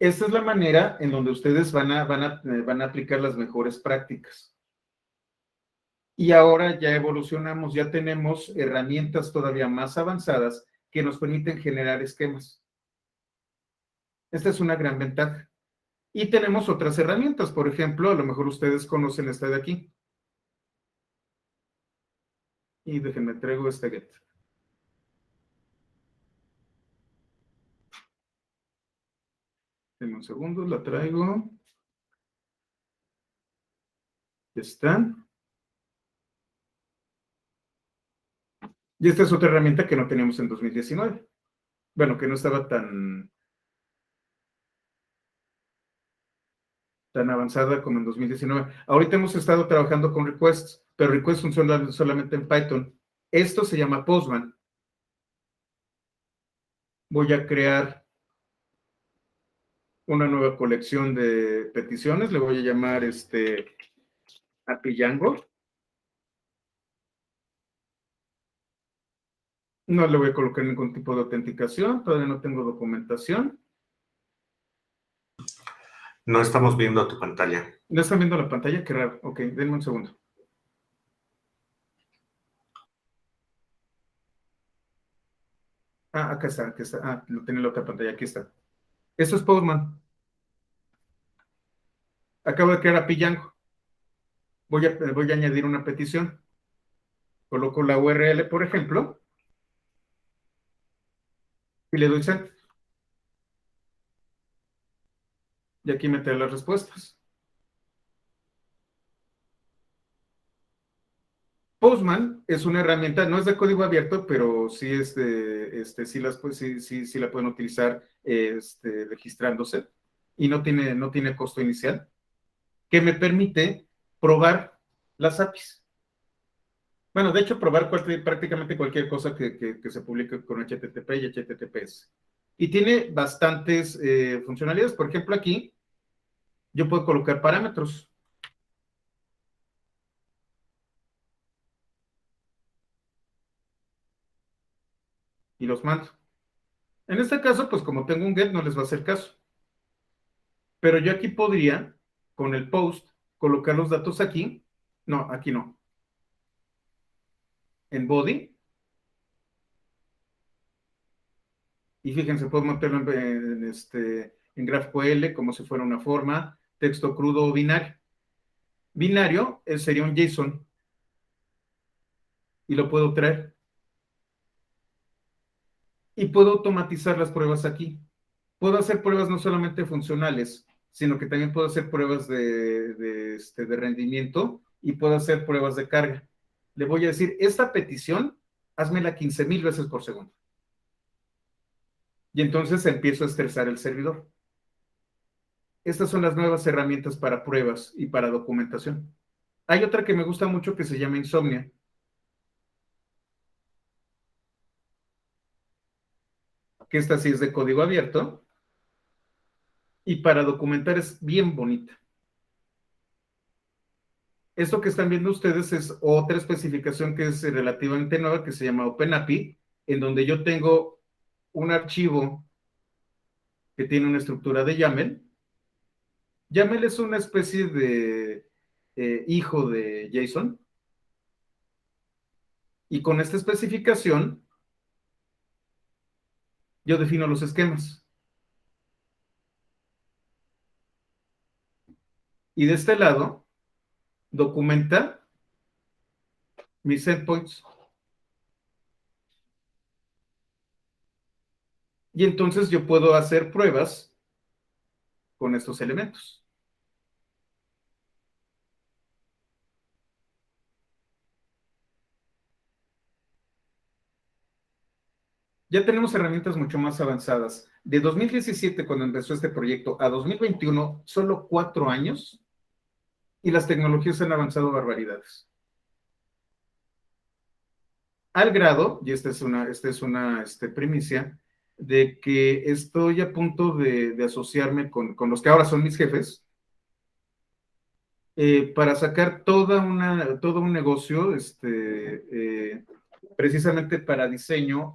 Esta es la manera en donde ustedes van a aplicar las mejores prácticas. Y ahora ya evolucionamos, ya tenemos herramientas todavía más avanzadas que nos permiten generar esquemas. Esta es una gran ventaja. Y tenemos otras herramientas, por ejemplo, a lo mejor ustedes conocen esta de aquí. Y déjenme traigo este get. En un segundo, la traigo. Ya está. Y esta es otra herramienta que no teníamos en 2019. Bueno, que no estaba tan avanzada como en 2019. Ahorita hemos estado trabajando con requests, pero requests funcionan solamente en Python. Esto se llama Postman. Voy a crear una nueva colección de peticiones. Le voy a llamar API Django. No le voy a colocar ningún tipo de autenticación. Todavía no tengo documentación. No estamos viendo tu pantalla. ¿No están viendo la pantalla? Qué raro. Ok, denme un segundo. Ah, acá está, aquí está. Ah, lo tenía en la otra pantalla, aquí está. Esto es Postman. Acabo de crear API Django. Voy a añadir una petición. Coloco la URL, por ejemplo, y le doy send. Y aquí meter las respuestas. Postman es una herramienta, no es de código abierto, pero sí, sí la pueden utilizar registrándose y no tiene costo inicial, que me permite probar las APIs. Bueno, de hecho, probar prácticamente cualquier cosa que se publique con HTTP y HTTPS. Y tiene bastantes funcionalidades. Por ejemplo, aquí yo puedo colocar parámetros. Y los mando. En este caso, pues como tengo un get, no les va a hacer caso. Pero yo aquí podría, con el post, colocar los datos aquí. No, aquí no. En body. Y fíjense, puedo meterlo en GraphQL como si fuera una forma, texto crudo o binario. Binario sería un JSON. Y lo puedo traer. Y puedo automatizar las pruebas aquí. Puedo hacer pruebas no solamente funcionales, sino que también puedo hacer pruebas de rendimiento y puedo hacer pruebas de carga. Le voy a decir, esta petición, házmela 15,000 veces por segundo. Y entonces empiezo a estresar el servidor. Estas son las nuevas herramientas para pruebas y para documentación. Hay otra que me gusta mucho que se llama Insomnia. Que esta sí es de código abierto. Y para documentar es bien bonita. Esto que están viendo ustedes es otra especificación que es relativamente nueva, que se llama OpenAPI, en donde yo tengo un archivo que tiene una estructura de YAML. YAML es una especie de hijo de JSON. Y con esta especificación, yo defino los esquemas. Y de este lado, documenta mis endpoints. Y entonces yo puedo hacer pruebas con estos elementos. Ya tenemos herramientas mucho más avanzadas. De 2017, cuando empezó este proyecto, a 2021, solo 4 años, y las tecnologías han avanzado barbaridades. Al grado, y esta es una primicia, de que estoy a punto de asociarme con los que ahora son mis jefes, para sacar todo un negocio, precisamente para diseño,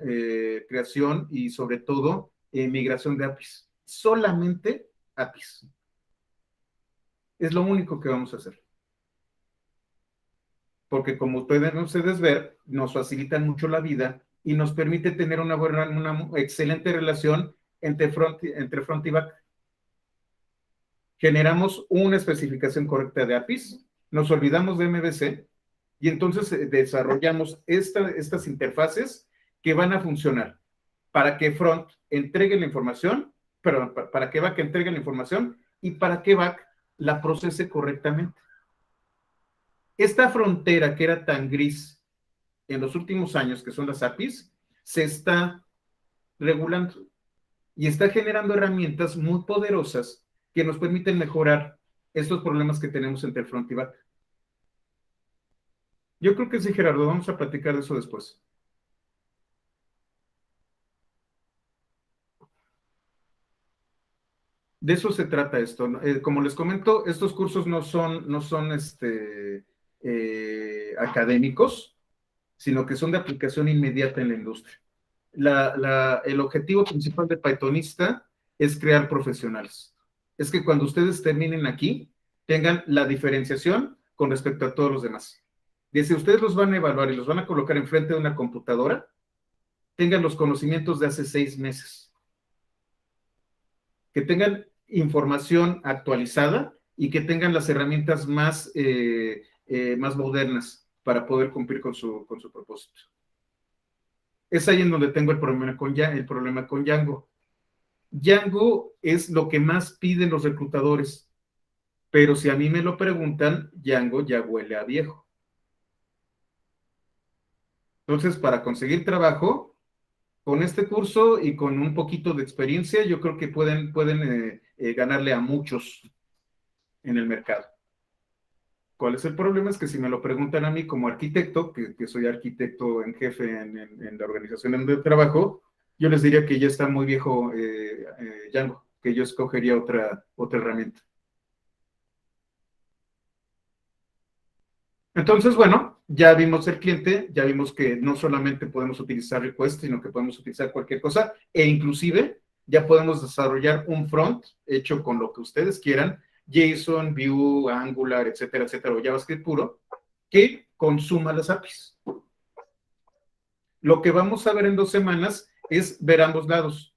creación y sobre todo migración de APIs. Solamente APIs. Es lo único que vamos a hacer. Porque como pueden ustedes ver, nos facilitan mucho la vida y nos permite tener una excelente relación entre front y back. generamos una especificación correcta de APIs, nos olvidamos de MVC y entonces desarrollamos estas interfaces que van a funcionar para que front entregue la información, perdón, para que back entregue la información y para que back la procese correctamente. Esta frontera que era tan gris en los últimos años, que son las APIs, se está regulando y está generando herramientas muy poderosas que nos permiten mejorar estos problemas que tenemos entre el front y back. Yo creo que sí, Gerardo, vamos a platicar de eso después. De eso se trata esto, ¿no? Como les comento, estos cursos no son académicos, sino que son de aplicación inmediata en la industria. El objetivo principal de Pythonista es crear profesionales. Es que cuando ustedes terminen aquí, tengan la diferenciación con respecto a todos los demás. Y si ustedes los van a evaluar y los van a colocar enfrente de una computadora, tengan los conocimientos de hace 6 meses. Que tengan información actualizada y que tengan las herramientas más modernas para poder cumplir con su propósito. Es ahí en donde tengo el problema con Django. Django es lo que más piden los reclutadores, pero si a mí me lo preguntan, Django ya huele a viejo. Entonces, para conseguir trabajo, con este curso y con un poquito de experiencia, yo creo que pueden ganarle a muchos en el mercado. ¿Cuál es el problema? Es que si me lo preguntan a mí como arquitecto, que soy arquitecto en jefe en la organización en donde trabajo, yo les diría que ya está muy viejo Django, que yo escogería otra herramienta. Entonces, bueno, ya vimos el cliente, ya vimos que no solamente podemos utilizar request, sino que podemos utilizar cualquier cosa, e inclusive ya podemos desarrollar un front hecho con lo que ustedes quieran, JSON, Vue, Angular, etcétera, etcétera, o JavaScript puro, que consuma las APIs. Lo que vamos a ver en 2 semanas es ver ambos lados.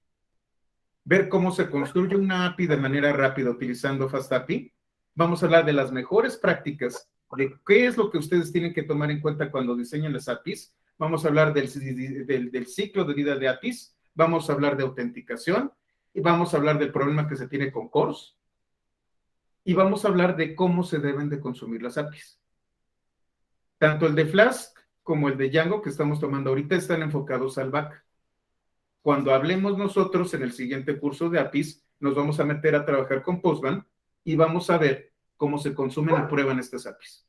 Ver cómo se construye una API de manera rápida utilizando FastAPI. Vamos a hablar de las mejores prácticas, de qué es lo que ustedes tienen que tomar en cuenta cuando diseñan las APIs. Vamos a hablar del ciclo de vida de APIs. Vamos a hablar de autenticación. Y vamos a hablar del problema que se tiene con CORS. Y vamos a hablar de cómo se deben de consumir las APIs. Tanto el de Flask como el de Django que estamos tomando ahorita están enfocados al back. Cuando hablemos nosotros en el siguiente curso de APIs, nos vamos a meter a trabajar con Postman y vamos a ver cómo se consumen y prueban estas APIs.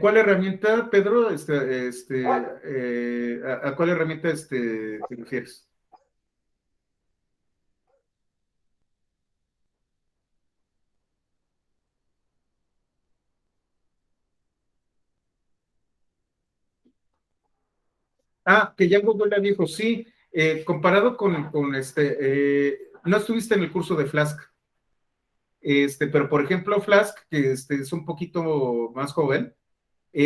¿Cuál herramienta, Pedro? ¿A cuál herramienta te refieres? Que Django huele viejo, sí. Comparado con no estuviste en el curso de Flask, pero por ejemplo Flask, que es un poquito más joven,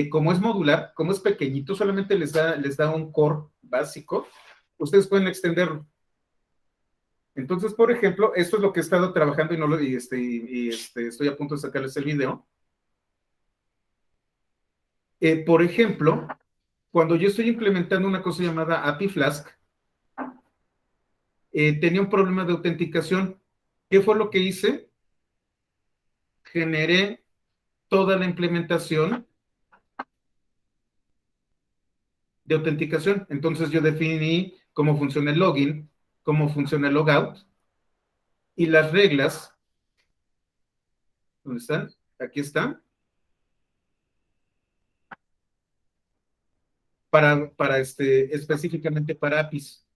como es modular, como es pequeñito, solamente les da un core básico, ustedes pueden extenderlo. Entonces, por ejemplo, esto es lo que he estado trabajando estoy a punto de sacarles el video. Por ejemplo, cuando yo estoy implementando una cosa llamada API Flask, tenía un problema de autenticación. ¿Qué fue lo que hice? Generé toda la implementación de autenticación. Entonces yo definí cómo funciona el login, cómo funciona el logout y las reglas. ¿Dónde están? Aquí están. Específicamente para APIs.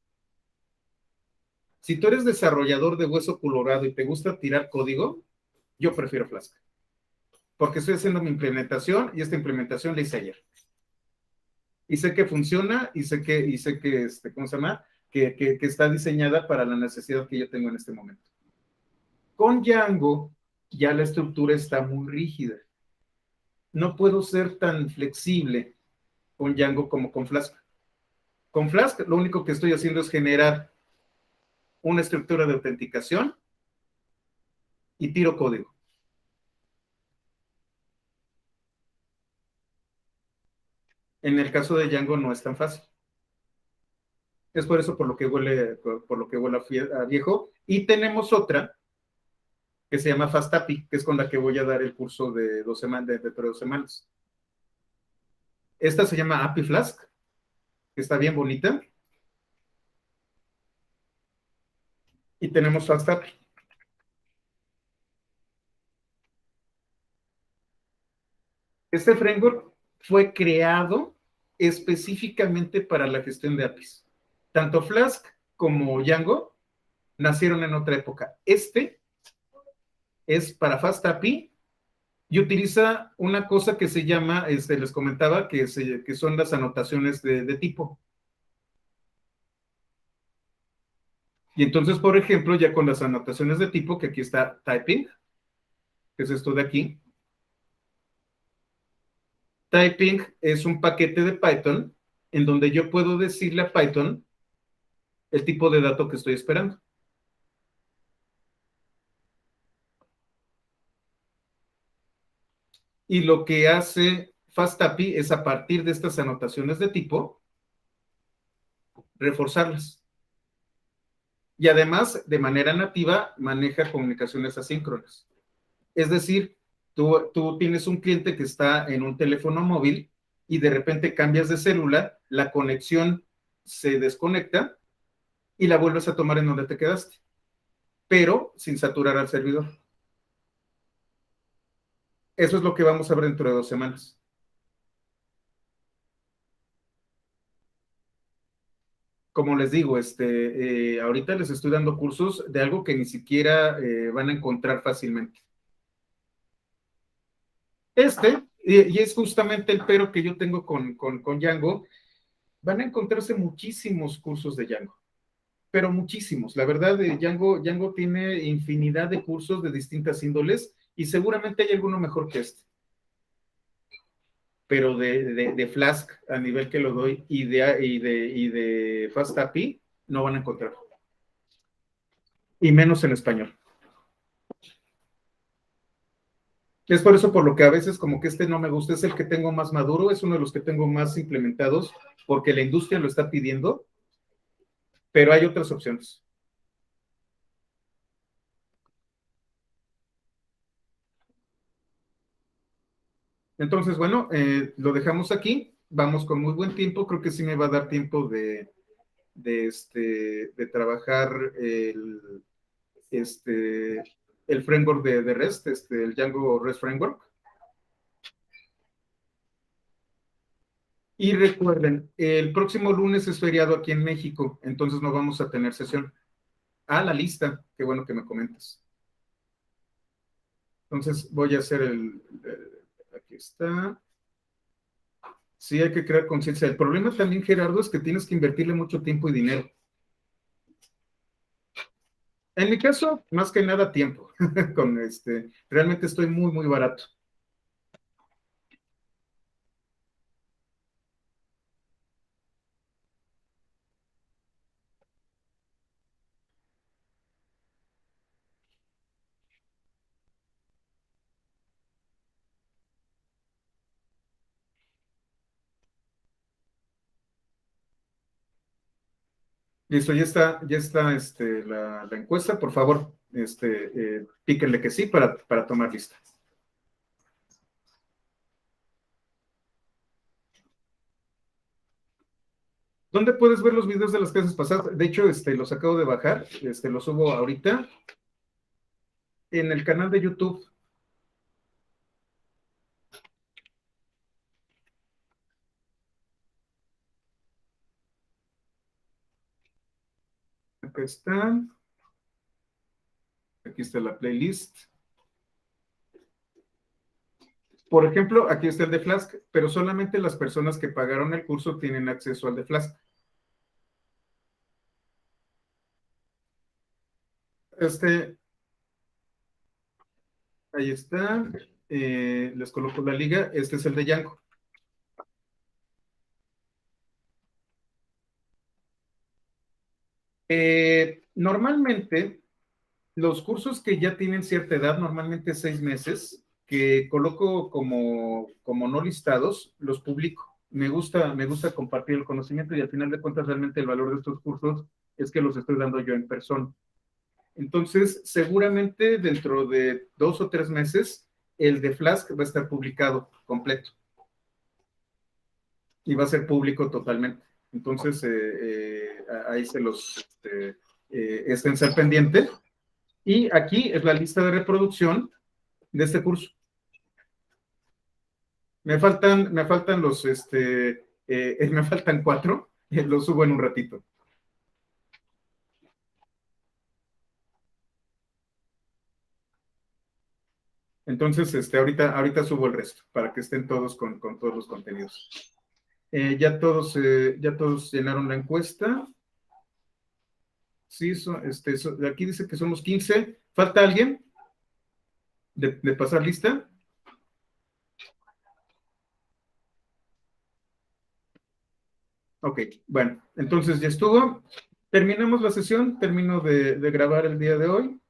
Si tú eres desarrollador de hueso colorado y te gusta tirar código, yo prefiero Flask. Porque estoy haciendo mi implementación y esta implementación la hice ayer. Y sé que funciona y sé que ¿cómo se llama? Que está diseñada para la necesidad que yo tengo en este momento. Con Django ya la estructura está muy rígida. No puedo ser tan flexible con Django como con Flask. Con Flask lo único que estoy haciendo es generar una estructura de autenticación y tiro código. En el caso de Django no es tan fácil. Es por eso por lo que huele a viejo. Y tenemos otra que se llama FastAPI, que es con la que voy a dar el curso de 2 semanas, dentro de 2 semanas. Esta se llama API Flask, que está bien bonita. Y tenemos FastAPI. Este framework fue creado específicamente para la gestión de APIs. Tanto Flask como Django nacieron en otra época. Este es para FastAPI y utiliza una cosa que se llama, les comentaba, que son las anotaciones de tipo. Y entonces, por ejemplo, ya con las anotaciones de tipo, que aquí está typing, que es esto de aquí. Typing es un paquete de Python en donde yo puedo decirle a Python el tipo de dato que estoy esperando. Y lo que hace FastAPI es, a partir de estas anotaciones de tipo, reforzarlas. Y además, de manera nativa, maneja comunicaciones asíncronas. Es decir, tú tienes un cliente que está en un teléfono móvil y de repente cambias de célula, la conexión se desconecta y la vuelves a tomar en donde te quedaste, pero sin saturar al servidor. Eso es lo que vamos a ver dentro de 2 semanas. Como les digo, ahorita les estoy dando cursos de algo que ni siquiera van a encontrar fácilmente. Y es justamente el pero que yo tengo con Django, van a encontrarse muchísimos cursos de Django, pero muchísimos. La verdad, Django tiene infinidad de cursos de distintas índoles y seguramente hay alguno mejor que este. Pero de Flask, a nivel que lo doy, y de FastAPI, no van a encontrar. Y menos en español. Es por eso por lo que a veces como que este no me gusta, es el que tengo más maduro, es uno de los que tengo más implementados, porque la industria lo está pidiendo, pero hay otras opciones. Entonces, bueno, lo dejamos aquí, vamos con muy buen tiempo, creo que sí me va a dar tiempo de trabajar el framework de REST, el Django REST Framework. Y recuerden, el próximo lunes es feriado aquí en México, entonces no vamos a tener sesión. Ah, la lista, qué bueno que me comentas. Entonces voy a hacer aquí está. Sí, hay que crear conciencia. El problema también, Gerardo, es que tienes que invertirle mucho tiempo y dinero. En mi caso, más que nada tiempo. Realmente estoy muy, muy barato. Listo, ya está la encuesta. Por favor, píquenle que sí para tomar lista. ¿Dónde puedes ver los videos de las clases pasadas? De hecho, los acabo de bajar, los subo ahorita en el canal de YouTube. Acá están. Aquí está la playlist. Por ejemplo, aquí está el de Flask, pero solamente las personas que pagaron el curso tienen acceso al de Flask. Ahí está. Les coloco la liga. Este es el de Django. Normalmente, los cursos que ya tienen cierta edad, normalmente 6 meses, que coloco como no listados, los publico. Me gusta compartir el conocimiento y al final de cuentas realmente el valor de estos cursos es que los estoy dando yo en persona. Entonces, seguramente dentro de 2 o 3 meses, el de Flask va a estar publicado completo y va a ser público totalmente. Entonces, ahí se los estén ser pendiente. Y aquí es la lista de reproducción de este curso. Me faltan me faltan 4, los subo en un ratito. Entonces, ahorita subo el resto para que estén todos con todos los contenidos. Ya todos llenaron la encuesta. Sí, aquí dice que somos 15. ¿Falta alguien de pasar lista? Ok, bueno, entonces ya estuvo. Terminamos la sesión, termino de grabar el día de hoy.